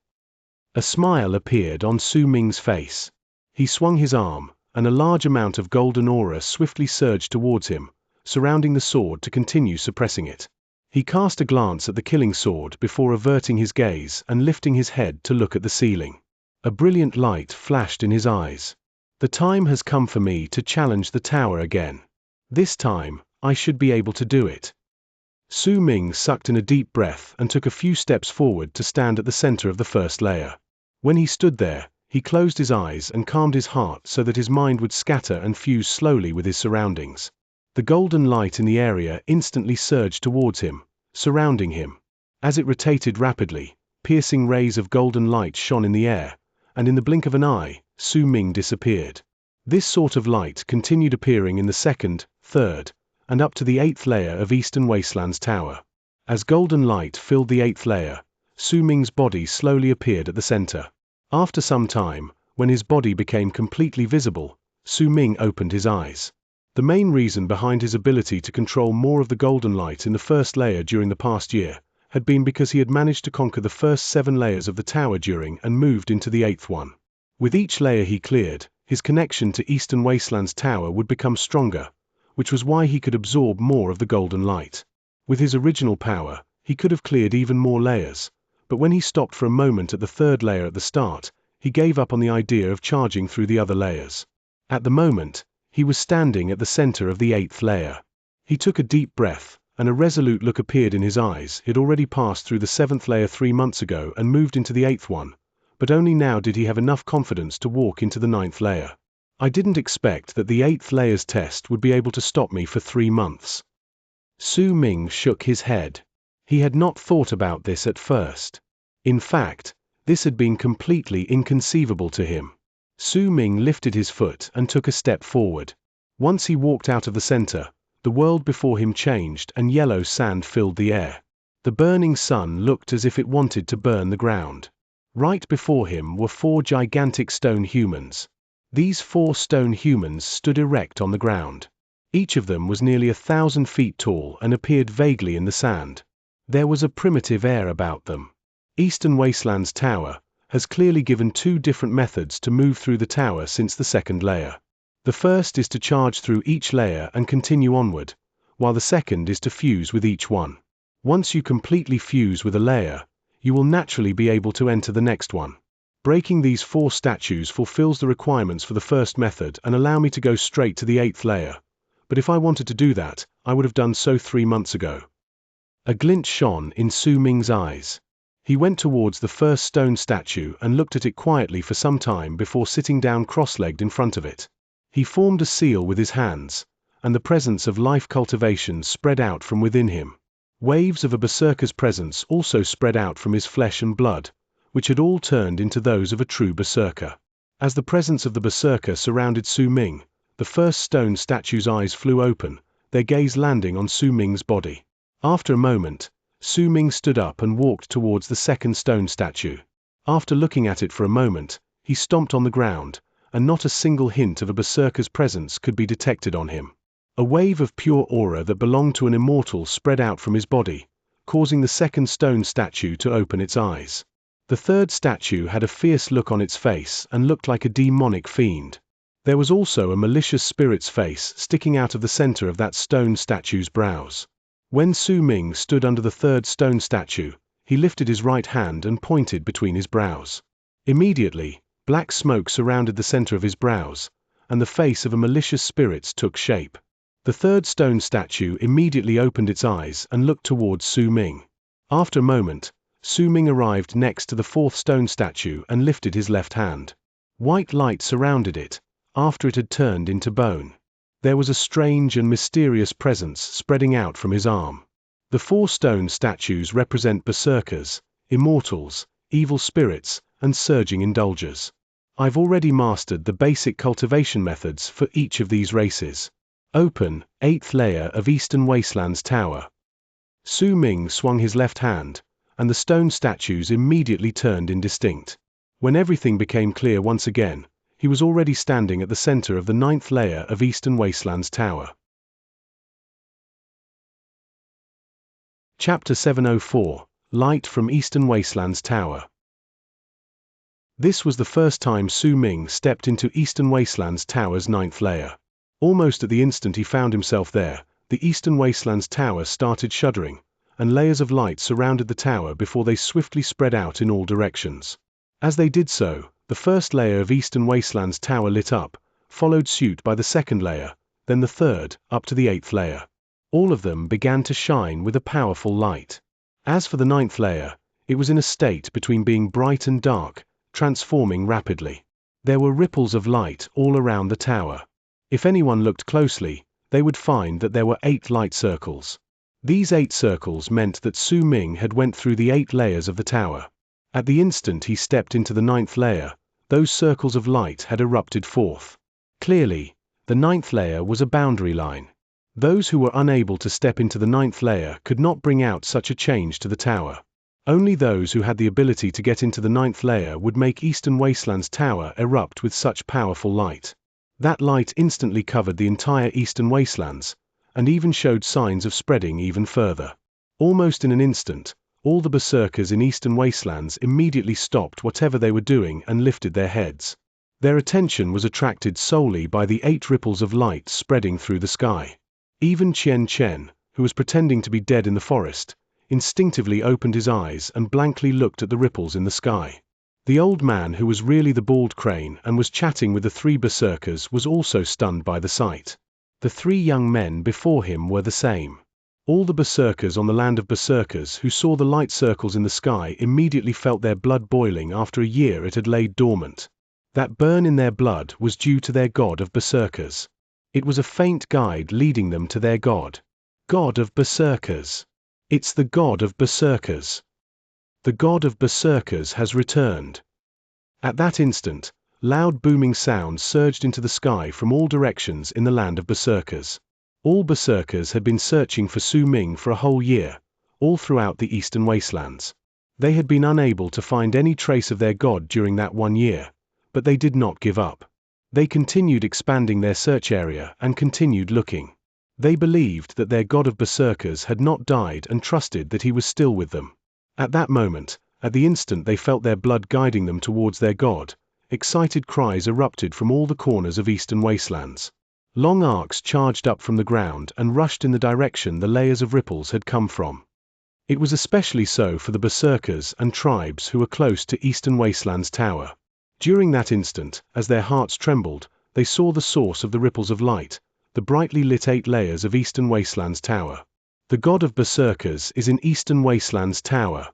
A smile appeared on Su Ming's face. He swung his arm, and a large amount of golden aura swiftly surged towards him, surrounding the sword to continue suppressing it. He cast a glance at the killing sword before averting his gaze and lifting his head to look at the ceiling. A brilliant light flashed in his eyes. The time has come for me to challenge the tower again. This time, I should be able to do it. Su Ming sucked in a deep breath and took a few steps forward to stand at the center of the 1st layer. When he stood there, he closed his eyes and calmed his heart so that his mind would scatter and fuse slowly with his surroundings. The golden light in the area instantly surged towards him, surrounding him. As it rotated rapidly, piercing rays of golden light shone in the air, and in the blink of an eye, Su Ming disappeared. This sort of light continued appearing in the 2nd, 3rd, and up to the 8th layer of Eastern Wasteland's tower. As golden light filled the 8th layer, Su Ming's body slowly appeared at the center. After some time, when his body became completely visible, Su Ming opened his eyes. The main reason behind his ability to control more of the golden light in the 1st layer during the past year had been because he had managed to conquer the first 7 layers of the tower during and moved into the 8th one. With each layer he cleared, his connection to Eastern Wasteland's tower would become stronger, which was why he could absorb more of the golden light. With his original power, he could have cleared even more layers, but when he stopped for a moment at the 3rd layer at the start, he gave up on the idea of charging through the other layers. At the moment, he was standing at the center of the 8th layer. He took a deep breath, and a resolute look appeared in his eyes. He had already passed through the 7th layer 3 months ago and moved into the 8th one, but only now did he have enough confidence to walk into the 9th layer. I didn't expect that the 8th layer's test would be able to stop me for 3 months. Su Ming shook his head. He had not thought about this at first. In fact, this had been completely inconceivable to him. Su Ming lifted his foot and took a step forward. Once he walked out of the center, the world before him changed and yellow sand filled the air. The burning sun looked as if it wanted to burn the ground. Right before him were 4 gigantic stone humans. These 4 stone humans stood erect on the ground. Each of them was nearly 1,000 feet tall and appeared vaguely in the sand. There was a primitive air about them. Eastern Wasteland's tower has clearly given 2 different methods to move through the tower since the 2nd layer. The first is to charge through each layer and continue onward, while the second is to fuse with each one. Once you completely fuse with a layer, you will naturally be able to enter the next one. Breaking these 4 statues fulfills the requirements for the first method and allow me to go straight to the 8th layer. But if I wanted to do that, I would have done so 3 months ago. A glint shone in Su Ming's eyes. He went towards the first stone statue and looked at it quietly for some time before sitting down cross-legged in front of it. He formed a seal with his hands, and the presence of life cultivation spread out from within him. Waves of a berserker's presence also spread out from his flesh and blood, which had all turned into those of a true berserker. As the presence of the berserker surrounded Su Ming, the first stone statue's eyes flew open, their gaze landing on Su Ming's body. After a moment, Su Ming stood up and walked towards the second stone statue. After looking at it for a moment, he stomped on the ground, and not a single hint of a berserker's presence could be detected on him. A wave of pure aura that belonged to an immortal spread out from his body, causing the second stone statue to open its eyes. The third statue had a fierce look on its face and looked like a demonic fiend. There was also a malicious spirit's face sticking out of the center of that stone statue's brows. When Su Ming stood under the third stone statue, he lifted his right hand and pointed between his brows. Immediately, black smoke surrounded the center of his brows, and the face of a malicious spirit took shape. The third stone statue immediately opened its eyes and looked towards Su Ming. After a moment, Su Ming arrived next to the fourth stone statue and lifted his left hand. White light surrounded it, after it had turned into bone. There was a strange and mysterious presence spreading out from his arm. The four stone statues represent berserkers, immortals, evil spirits, and surging indulgers. I've already mastered the basic cultivation methods for each of these races. Open, 8th layer of Eastern Wastelands Tower. Su Ming swung his left hand, and the stone statues immediately turned indistinct. When everything became clear once again, he was already standing at the center of the 9th layer of Eastern Wastelands Tower. Chapter 704, Light from Eastern Wastelands Tower. This was the first time Su Ming stepped into Eastern Wastelands Tower's 9th layer. Almost at the instant he found himself there, the Eastern Wastelands Tower started shuddering, and layers of light surrounded the tower before they swiftly spread out in all directions. As they did so, the first layer of Eastern Wastelands Tower lit up, followed suit by the second layer, then the third, up to the 8th layer. All of them began to shine with a powerful light. As for the 9th layer, it was in a state between being bright and dark, transforming rapidly. There were ripples of light all around the tower. If anyone looked closely, they would find that there were 8 light circles. These 8 circles meant that Su Ming had went through the 8 layers of the tower. At the instant he stepped into the 9th layer, those circles of light had erupted forth. Clearly, the 9th layer was a boundary line. Those who were unable to step into the 9th layer could not bring out such a change to the tower. Only those who had the ability to get into the 9th layer would make Eastern Wastelands Tower erupt with such powerful light. That light instantly covered the entire Eastern Wastelands, and even showed signs of spreading even further. Almost in an instant, all the berserkers in Eastern Wastelands immediately stopped whatever they were doing and lifted their heads. Their attention was attracted solely by the 8 ripples of light spreading through the sky. Even Xianxia, who was pretending to be dead in the forest, instinctively opened his eyes and blankly looked at the ripples in the sky. The old man who was really the bald crane and was chatting with the 3 berserkers was also stunned by the sight. The 3 young men before him were the same. All the berserkers on the land of berserkers who saw the light circles in the sky immediately felt their blood boiling after a year it had laid dormant. That burn in their blood was due to their god of berserkers. It was a faint guide leading them to their god. God of berserkers. It's the god of berserkers. The god of berserkers has returned. At that instant, loud booming sounds surged into the sky from all directions in the land of berserkers. All berserkers had been searching for Su Ming for a whole year, all throughout the Eastern Wastelands. They had been unable to find any trace of their god during that 1 year, but they did not give up. They continued expanding their search area and continued looking. They believed that their god of berserkers had not died and trusted that he was still with them. At that moment, at the instant they felt their blood guiding them towards their god, excited cries erupted from all the corners of Eastern Wastelands. Long arcs charged up from the ground and rushed in the direction the layers of ripples had come from. It was especially so for the berserkers and tribes who were close to Eastern Wastelands Tower. During that instant, as their hearts trembled, they saw the source of the ripples of light, the brightly lit 8 layers of Eastern Wastelands Tower. The god of berserkers is in Eastern Wastelands Tower.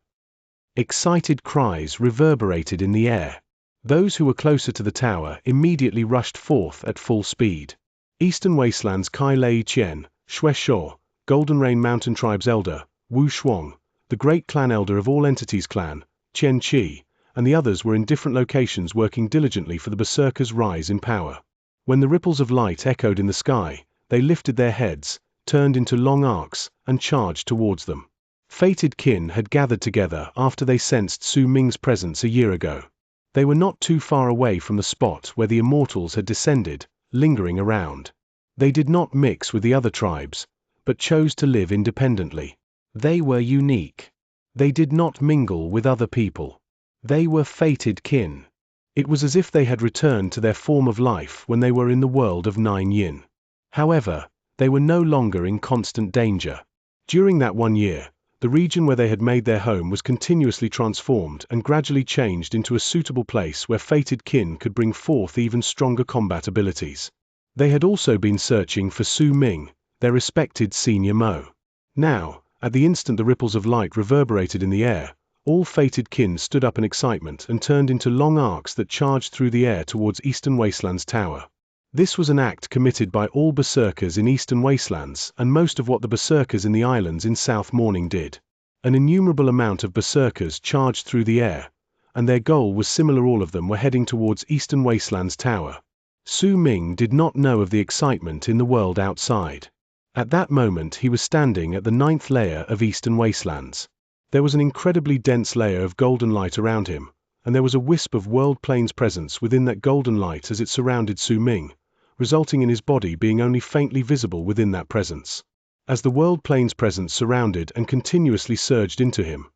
Excited cries reverberated in the air. Those who were closer to the tower immediately rushed forth at full speed. Eastern Wastelands Kai Lei Qian, Xue Shuo, Golden Rain Mountain Tribe's elder, Wu Shuang, the great clan elder of all entities clan, Qian Qi, and the others were in different locations working diligently for the berserkers' rise in power. When the ripples of light echoed in the sky, they lifted their heads, turned into long arcs, and charged towards them. Fated kin had gathered together after they sensed Su Ming's presence a year ago. They were not too far away from the spot where the immortals had descended, lingering around. They did not mix with the other tribes, but chose to live independently. They were unique. They did not mingle with other people. They were fated kin. It was as if they had returned to their form of life when they were in the world of 9 yin. However, they were no longer in constant danger. During that 1 year, the region where they had made their home was continuously transformed and gradually changed into a suitable place where fated kin could bring forth even stronger combat abilities. They had also been searching for Su Ming, their respected senior Mo. Now, at the instant the ripples of light reverberated in the air, all fated kin stood up in excitement and turned into long arcs that charged through the air towards Eastern Wastelands Tower. This was an act committed by all berserkers in Eastern Wastelands and most of what the berserkers in the islands in South Morning did. An innumerable amount of berserkers charged through the air, and their goal was similar. All of them were heading towards Eastern Wastelands Tower. Su Ming did not know of the excitement in the world outside. At that moment he was standing at the 9th layer of Eastern Wastelands. There was an incredibly dense layer of golden light around him, and there was a wisp of world plane's presence within that golden light as it surrounded Su Ming, resulting in his body being only faintly visible within that presence. As the world plane's presence surrounded and continuously surged into him,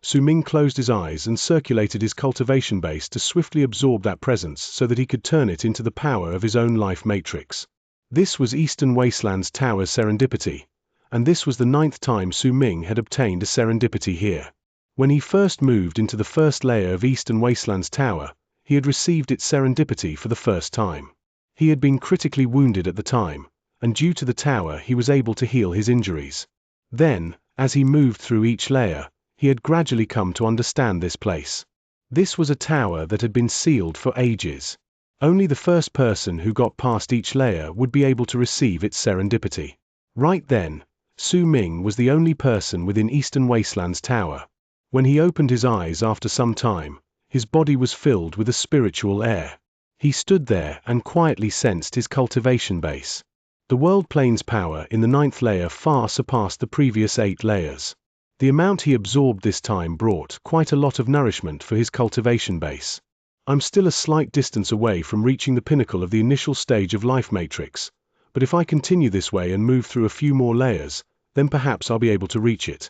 Su Ming closed his eyes and circulated his cultivation base to swiftly absorb that presence so that he could turn it into the power of his own life matrix. This was Eastern Wastelands Tower's serendipity, and this was the 9th time Su Ming had obtained a serendipity here. When he first moved into the 1st layer of Eastern Wastelands Tower, he had received its serendipity for the first time. He had been critically wounded at the time, and due to the tower he was able to heal his injuries. Then, as he moved through each layer, he had gradually come to understand this place. This was a tower that had been sealed for ages. Only the first person who got past each layer would be able to receive its serendipity. Right then, Su Ming was the only person within Eastern Wastelands Tower. When he opened his eyes after some time, his body was filled with a spiritual air. He stood there and quietly sensed his cultivation base. The world plane's power in the 9th layer far surpassed the previous 8 layers. The amount he absorbed this time brought quite a lot of nourishment for his cultivation base. I'm still a slight distance away from reaching the pinnacle of the initial stage of life matrix, but if I continue this way and move through a few more layers, then perhaps I'll be able to reach it.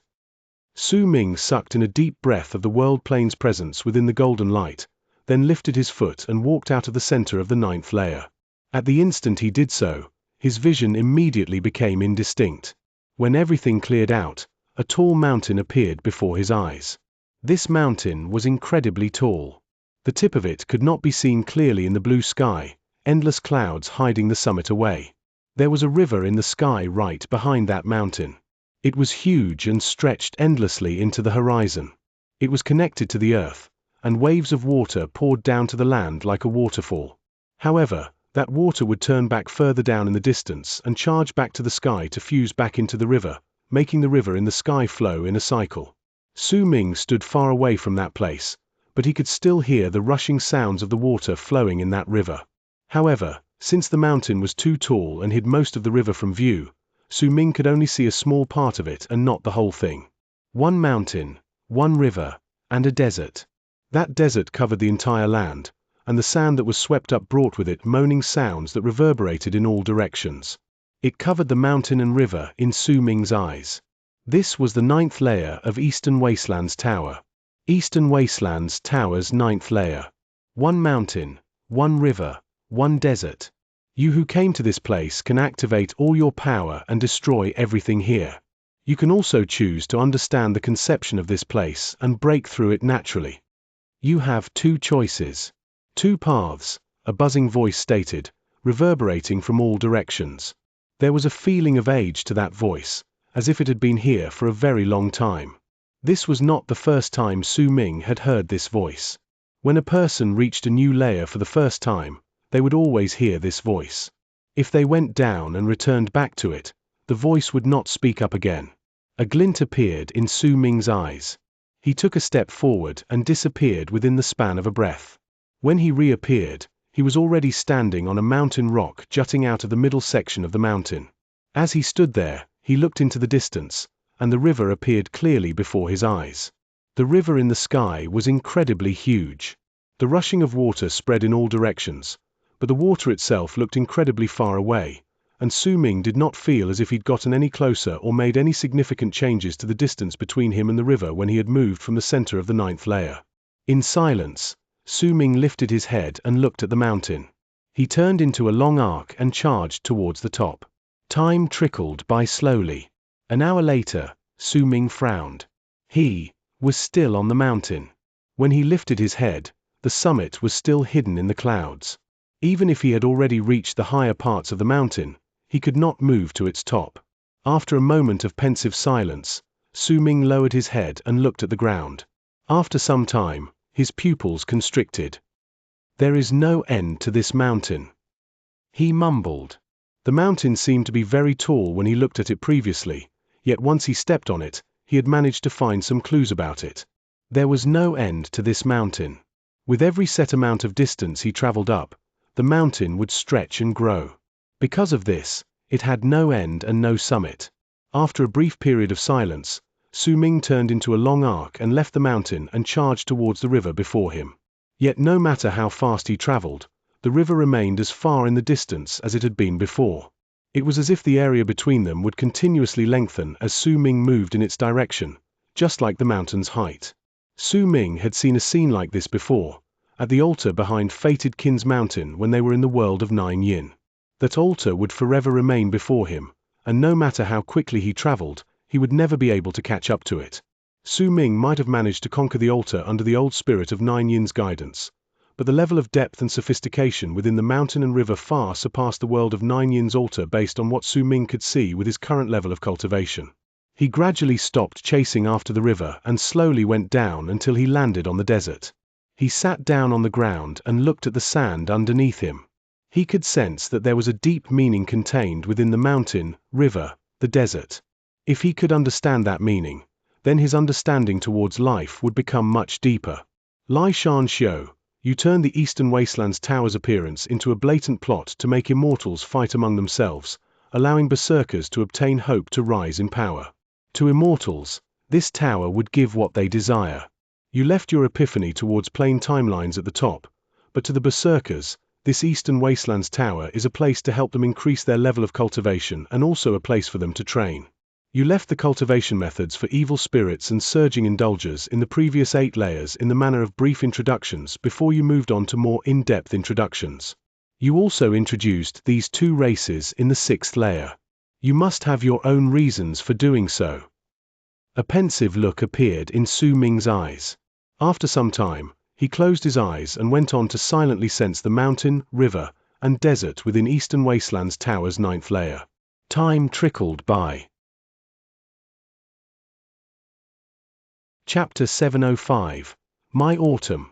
Su Ming sucked in a deep breath of the world plane's presence within the golden light, then lifted his foot and walked out of the center of the 9th layer. At the instant he did so, his vision immediately became indistinct. When everything cleared out, a tall mountain appeared before his eyes. This mountain was incredibly tall. The tip of it could not be seen clearly in the blue sky, endless clouds hiding the summit away. There was a river in the sky right behind that mountain. It was huge and stretched endlessly into the horizon. It was connected to the earth, and waves of water poured down to the land like a waterfall. However, that water would turn back further down in the distance and charge back to the sky to fuse back into the river, making the river in the sky flow in a cycle. Su Ming stood far away from that place, but he could still hear the rushing sounds of the water flowing in that river. However, since the mountain was too tall and hid most of the river from view, Su Ming could only see a small part of it and not the whole thing. One mountain, one river, and a desert. That desert covered the entire land, and the sand that was swept up brought with it moaning sounds that reverberated in all directions. It covered the mountain and river in Su Ming's eyes. This was the 9th layer of Eastern Wastelands Tower. Eastern Wastelands Tower's 9th layer. One mountain, one river, one desert. You who came to this place can activate all your power and destroy everything here. You can also choose to understand the conception of this place and break through it naturally. You have 2 choices. 2 paths, a buzzing voice stated, reverberating from all directions. There was a feeling of age to that voice, as if it had been here for a very long time. This was not the first time Su Ming had heard this voice. When a person reached a new layer for the first time, they would always hear this voice. If they went down and returned back to it, the voice would not speak up again. A glint appeared in Su Ming's eyes. He took a step forward and disappeared within the span of a breath. When he reappeared, he was already standing on a mountain rock jutting out of the middle section of the mountain. As he stood there, he looked into the distance, and the river appeared clearly before his eyes. The river in the sky was incredibly huge. The rushing of water spread in all directions, but the water itself looked incredibly far away, and Su Ming did not feel as if he'd gotten any closer or made any significant changes to the distance between him and the river when he had moved from the center of the 9th layer. In silence, Su Ming lifted his head and looked at the mountain. He turned into a long arc and charged towards the top. Time trickled by slowly. An hour later, Su Ming frowned. He was still on the mountain. When he lifted his head, the summit was still hidden in the clouds. Even if he had already reached the higher parts of the mountain, he could not move to its top. After a moment of pensive silence, Su Ming lowered his head and looked at the ground. After some time, his pupils constricted. "There is no end to this mountain," he mumbled. The mountain seemed to be very tall when he looked at it previously, yet once he stepped on it, he had managed to find some clues about it. There was no end to this mountain. With every set amount of distance he traveled up, the mountain would stretch and grow. Because of this, it had no end and no summit. After a brief period of silence, Su Ming turned into a long arc and left the mountain and charged towards the river before him. Yet no matter how fast he traveled, the river remained as far in the distance as it had been before. It was as if the area between them would continuously lengthen as Su Ming moved in its direction, just like the mountain's height. Su Ming had seen a scene like this before, at the altar behind fated Qin's mountain when they were in the world of 9 yin. That altar would forever remain before him, and no matter how quickly he traveled, he would never be able to catch up to it. Su Ming might have managed to conquer the altar under the old spirit of 9 yin's guidance, but the level of depth and sophistication within the mountain and river far surpassed the world of 9 yin's altar based on what Su Ming could see with his current level of cultivation. He gradually stopped chasing after the river and slowly went down until he landed on the desert. He sat down on the ground and looked at the sand underneath him. He could sense that there was a deep meaning contained within the mountain, river, the desert. If he could understand that meaning, then his understanding towards life would become much deeper. Lai Xianxia, you turned the Eastern Wasteland's tower's appearance into a blatant plot to make immortals fight among themselves, allowing berserkers to obtain hope to rise in power. To immortals, this tower would give what they desire. You left your epiphany towards plain timelines at the top, but to the berserkers, this Eastern Wasteland's tower is a place to help them increase their level of cultivation and also a place for them to train. You left the cultivation methods for evil spirits and surging indulgers in the previous 8 layers in the manner of brief introductions before you moved on to more in-depth introductions. You also introduced these 2 races in the 6th layer. You must have your own reasons for doing so. A pensive look appeared in Su Ming's eyes. After some time, he closed his eyes and went on to silently sense the mountain, river, and desert within Eastern Wasteland's tower's 9th layer. Time trickled by. Chapter 705, My Autumn.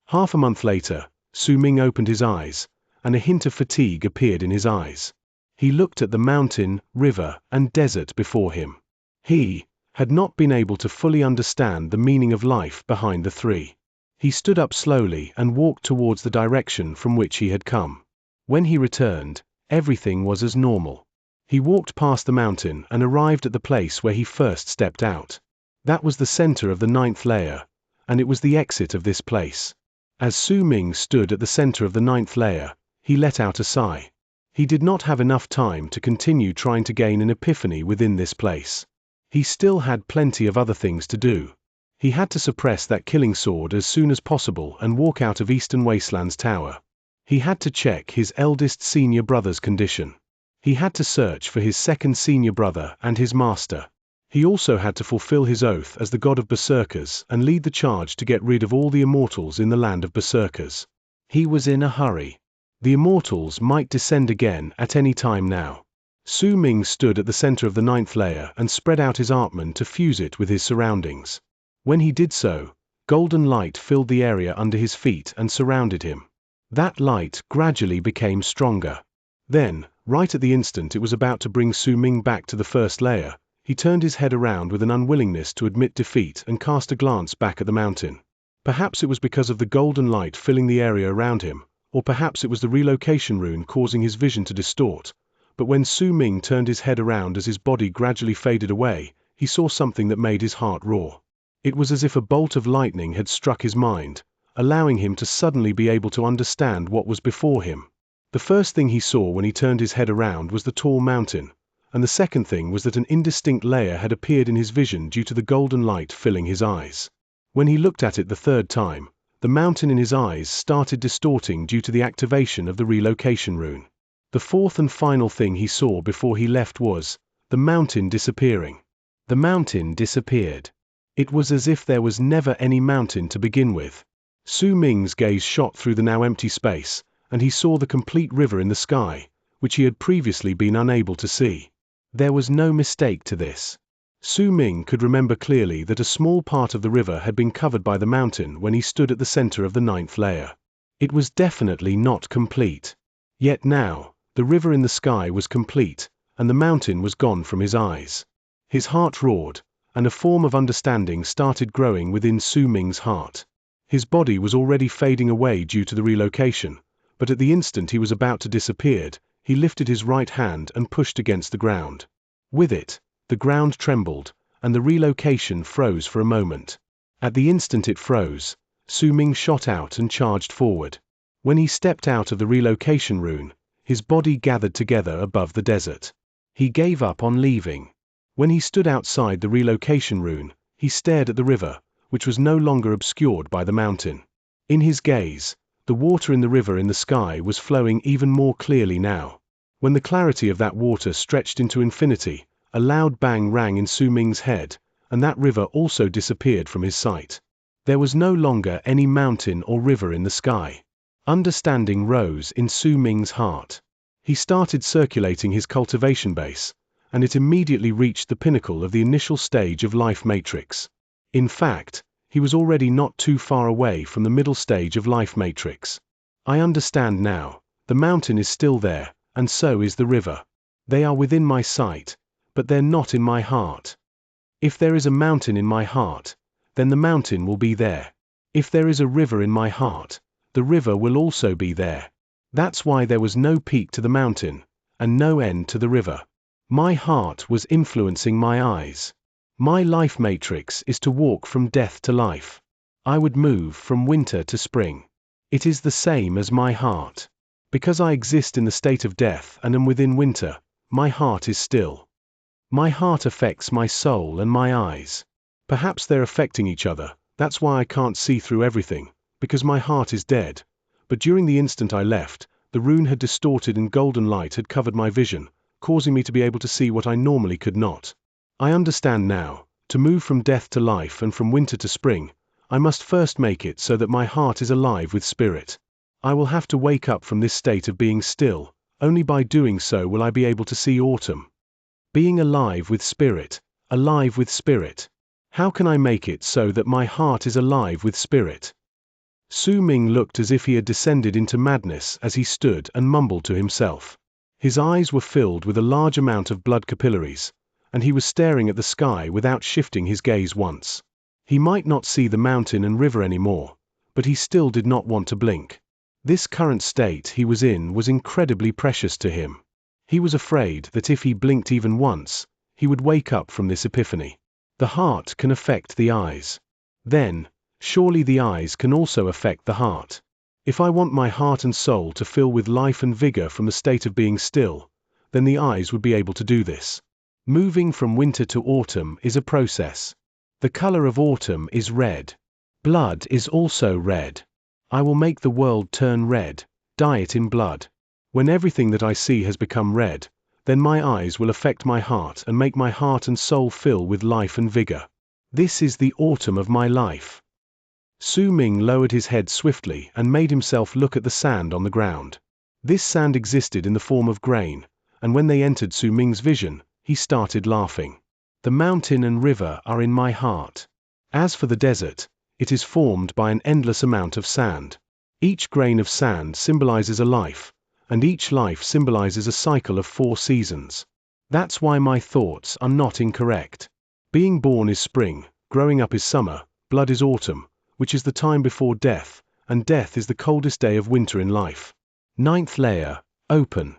Half a month later, Su Ming opened his eyes, and a hint of fatigue appeared in his eyes. He looked at the mountain, river, and desert before him. He had not been able to fully understand the meaning of life behind the 3. He stood up slowly and walked towards the direction from which he had come. When he returned, everything was as normal. He walked past the mountain and arrived at the place where he first stepped out. That was the center of the 9th layer, and it was the exit of this place. As Su Ming stood at the center of the 9th layer, he let out a sigh. He did not have enough time to continue trying to gain an epiphany within this place. He still had plenty of other things to do. He had to suppress that killing sword as soon as possible and walk out of Eastern Wasteland's tower. He had to check his eldest senior brother's condition. He had to search for his second senior brother and his master. He also had to fulfill his oath as the god of berserkers and lead the charge to get rid of all the immortals in the land of berserkers. He was in a hurry. The immortals might descend again at any time now. Su Ming stood at the center of the 9th layer and spread out his Atman to fuse it with his surroundings. When he did so, golden light filled the area under his feet and surrounded him. That light gradually became stronger. Then, right at the instant it was about to bring Su Ming back to the 1st layer, he turned his head around with an unwillingness to admit defeat and cast a glance back at the mountain. Perhaps it was because of the golden light filling the area around him, or perhaps it was the relocation rune causing his vision to distort, but when Su Ming turned his head around as his body gradually faded away, he saw something that made his heart roar. It was as if a bolt of lightning had struck his mind, allowing him to suddenly be able to understand what was before him. The first thing he saw when he turned his head around was the tall mountain, and the second thing was that an indistinct layer had appeared in his vision due to the golden light filling his eyes. When he looked at it the third time, the mountain in his eyes started distorting due to the activation of the relocation rune. The fourth and final thing he saw before he left was the mountain disappearing. The mountain disappeared. It was as if there was never any mountain to begin with. Su Ming's gaze shot through the now empty space, and he saw the complete river in the sky, which he had previously been unable to see. There was no mistake to this. Su Ming could remember clearly that a small part of the river had been covered by the mountain when he stood at the center of the 9th layer. It was definitely not complete. Yet now, the river in the sky was complete, and the mountain was gone from his eyes. His heart roared, and a form of understanding started growing within Su Ming's heart. His body was already fading away due to the relocation, but at the instant he was about to disappear, he lifted his right hand and pushed against the ground. With it, the ground trembled, and the relocation froze for a moment. At the instant it froze, Su Ming shot out and charged forward. When he stepped out of the relocation rune, his body gathered together above the desert. He gave up on leaving. When he stood outside the relocation rune, he stared at the river, which was no longer obscured by the mountain. In his gaze, the water in the river in the sky was flowing even more clearly now. When the clarity of that water stretched into infinity, a loud bang rang in Su Ming's head, and that river also disappeared from his sight. There was no longer any mountain or river in the sky. Understanding rose in Su Ming's heart. He started circulating his cultivation base, and it immediately reached the pinnacle of the initial stage of life matrix. In fact, he was already not too far away from the middle stage of life matrix. I understand now, the mountain is still there, and so is the river. They are within my sight, but they're not in my heart. If there is a mountain in my heart, then the mountain will be there. If there is a river in my heart, the river will also be there. That's why there was no peak to the mountain, and no end to the river. My heart was influencing my eyes. My life matrix is to walk from death to life. I would move from winter to spring. It is the same as my heart. Because I exist in the state of death and am within winter, my heart is still. My heart affects my soul and my eyes. Perhaps they're affecting each other, that's why I can't see through everything, because my heart is dead. But during the instant I left, the rune had distorted and golden light had covered my vision, causing me to be able to see what I normally could not. I understand now, to move from death to life and from winter to spring, I must first make it so that my heart is alive with spirit. I will have to wake up from this state of being still, only by doing so will I be able to see autumn. Being alive with spirit, alive with spirit. How can I make it so that my heart is alive with spirit? Su Ming looked as if he had descended into madness as he stood and mumbled to himself. His eyes were filled with a large amount of blood capillaries, and he was staring at the sky without shifting his gaze once. He might not see the mountain and river anymore, but he still did not want to blink. This current state he was in was incredibly precious to him. He was afraid that if he blinked even once, he would wake up from this epiphany. The heart can affect the eyes. Then, surely the eyes can also affect the heart. If I want my heart and soul to fill with life and vigor from the state of being still, then the eyes would be able to do this. Moving from winter to autumn is a process. The color of autumn is red. Blood is also red. I will make the world turn red, dye it in blood. When everything that I see has become red, then my eyes will affect my heart and make my heart and soul fill with life and vigor. This is the autumn of my life. Su Ming lowered his head swiftly and made himself look at the sand on the ground. This sand existed in the form of grain, and when they entered Su Ming's vision, he started laughing. The mountain and river are in my heart. As for the desert, it is formed by an endless amount of sand. Each grain of sand symbolizes a life, and each life symbolizes a cycle of 4 seasons. That's why my thoughts are not incorrect. Being born is spring, growing up is summer, blood is autumn, which is the time before death, and death is the coldest day of winter in life. 9th layer, open.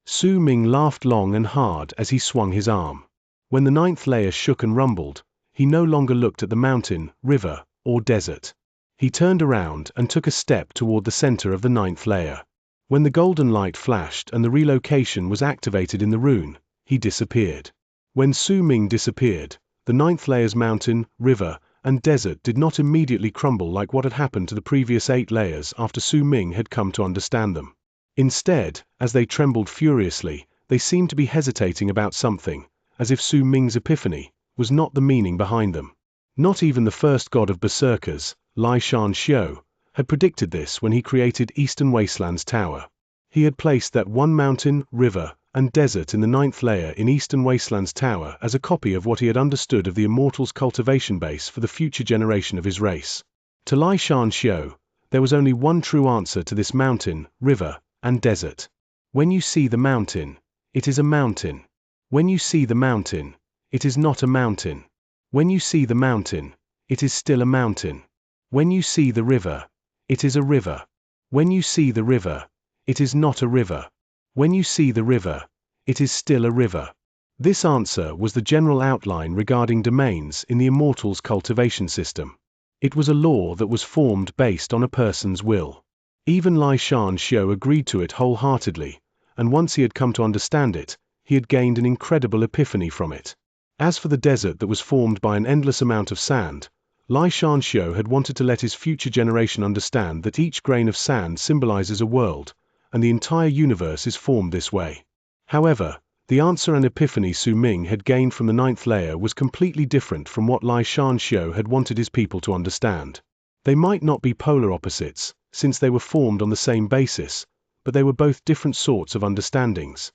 Su Ming laughed long and hard as he swung his arm. When the ninth layer shook and rumbled, he no longer looked at the mountain, river, or desert. He turned around and took a step toward the center of the ninth layer. When the golden light flashed and the relocation was activated in the rune, he disappeared. When Su Ming disappeared, the ninth layer's mountain, river, and desert did not immediately crumble like what had happened to the previous 8 layers after Su Ming had come to understand them. Instead, as they trembled furiously, they seemed to be hesitating about something, as if Su Ming's epiphany was not the meaning behind them. Not even the first god of berserkers, Xianxia, had predicted this when he created Eastern Wasteland's tower. He had placed that one mountain, river, and desert in the 9th layer in Eastern Wasteland's tower as a copy of what he had understood of the Immortals' cultivation base for the future generation of his race. To Xianxia, there was only one true answer to this mountain, river, and desert. When you see the mountain, it is a mountain. When you see the mountain, it is not a mountain. When you see the mountain, it is still a mountain. When you see the river, it is a river. When you see the river, it is not a river. When you see the river, it is still a river. This answer was the general outline regarding domains in the Immortals' cultivation system. It was a law that was formed based on a person's will. Even Xianxia agreed to it wholeheartedly, and once he had come to understand it, he had gained an incredible epiphany from it. As for the desert that was formed by an endless amount of sand, Xianxia had wanted to let his future generation understand that each grain of sand symbolizes a world, and the entire universe is formed this way. However, the answer and epiphany Su Ming had gained from the 9th layer was completely different from what Xianxia had wanted his people to understand. They might not be polar opposites, since they were formed on the same basis, but they were both different sorts of understandings.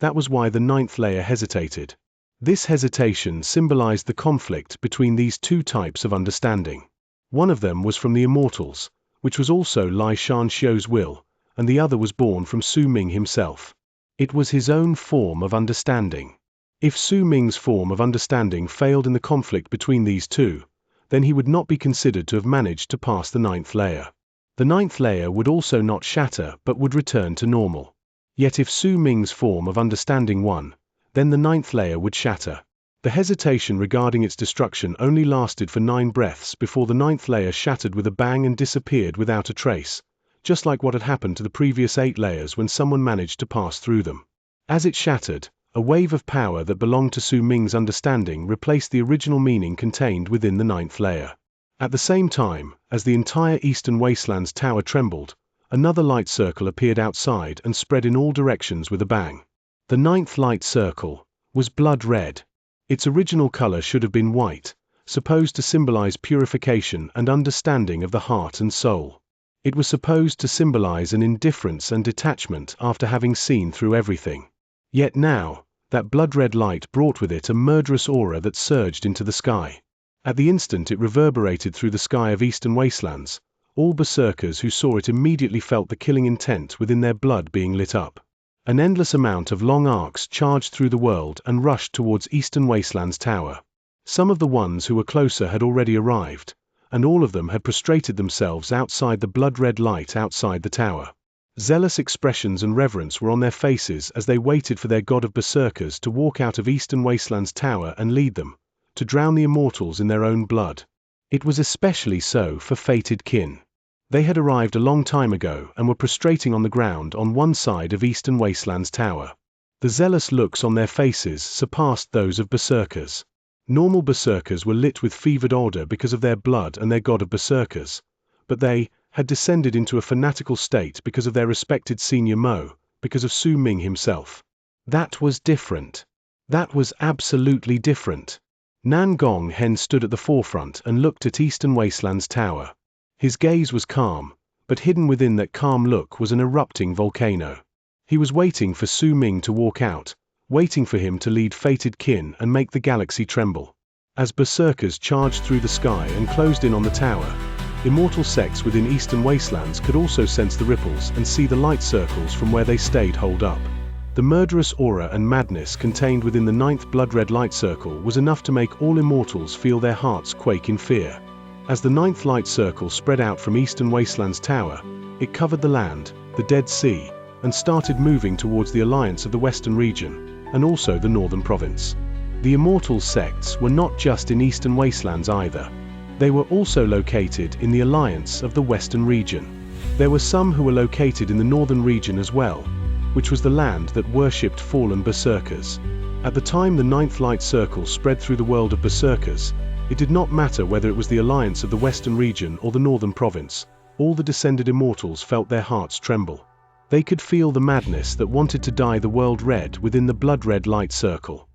That was why the 9th layer hesitated. This hesitation symbolized the conflict between these two types of understanding. One of them was from the Immortals, which was also Xianxia's will, and the other was born from Su Ming himself. It was his own form of understanding. If Su Ming's form of understanding failed in the conflict between these two, then he would not be considered to have managed to pass the 9th layer. The 9th layer would also not shatter but would return to normal. Yet if Su Ming's form of understanding won, then the 9th layer would shatter. The hesitation regarding its destruction only lasted for 9 breaths before the 9th layer shattered with a bang and disappeared without a trace, just like what had happened to the previous 8 layers when someone managed to pass through them. As it shattered, a wave of power that belonged to Su Ming's understanding replaced the original meaning contained within the 9th layer. At the same time, as the entire Eastern Wasteland's tower trembled, another light circle appeared outside and spread in all directions with a bang. The 9th light circle was blood red. Its original color should have been white, supposed to symbolize purification and understanding of the heart and soul. It was supposed to symbolize an indifference and detachment after having seen through everything. Yet now, that blood-red light brought with it a murderous aura that surged into the sky. At the instant it reverberated through the sky of Eastern Wastelands, all berserkers who saw it immediately felt the killing intent within their blood being lit up. An endless amount of long arcs charged through the world and rushed towards Eastern Wasteland's tower. Some of the ones who were closer had already arrived, and all of them had prostrated themselves outside the blood-red light outside the tower. Zealous expressions and reverence were on their faces as they waited for their god of berserkers to walk out of Eastern Wasteland's tower and lead them, to drown the Immortals in their own blood. It was especially so for fated kin. They had arrived a long time ago and were prostrating on the ground on one side of Eastern Wasteland's tower. The zealous looks on their faces surpassed those of berserkers. Normal berserkers were lit with fevered order because of their blood and their god of berserkers, but they had descended into a fanatical state because of their respected senior Mo, because of Su Ming himself. That was different. That was absolutely different. Nan Gonghen stood at the forefront and looked at Eastern Wasteland's tower. His gaze was calm, but hidden within that calm look was an erupting volcano. He was waiting for Su Ming to walk out, waiting for him to lead fated kin and make the galaxy tremble. As berserkers charged through the sky and closed in on the tower, immortal sects within Eastern Wastelands could also sense the ripples and see the light circles from where they stayed holed up. The murderous aura and madness contained within the 9th blood-red light circle was enough to make all immortals feel their hearts quake in fear. As the 9th light circle spread out from Eastern Wasteland's tower, it covered the land, the Dead Sea, and started moving towards the alliance of the Western region, and also the Northern province. The immortal sects were not just in Eastern wastelands either. They were also located in the alliance of the Western region. There were some who were located in the Northern region as well, which was the land that worshipped fallen berserkers. At the time the Ninth Light Circle spread through the world of berserkers, it did not matter whether it was the alliance of the Western region or the Northern province. All the descended immortals felt their hearts tremble. They could feel the madness that wanted to dye the world red within the blood-red light circle.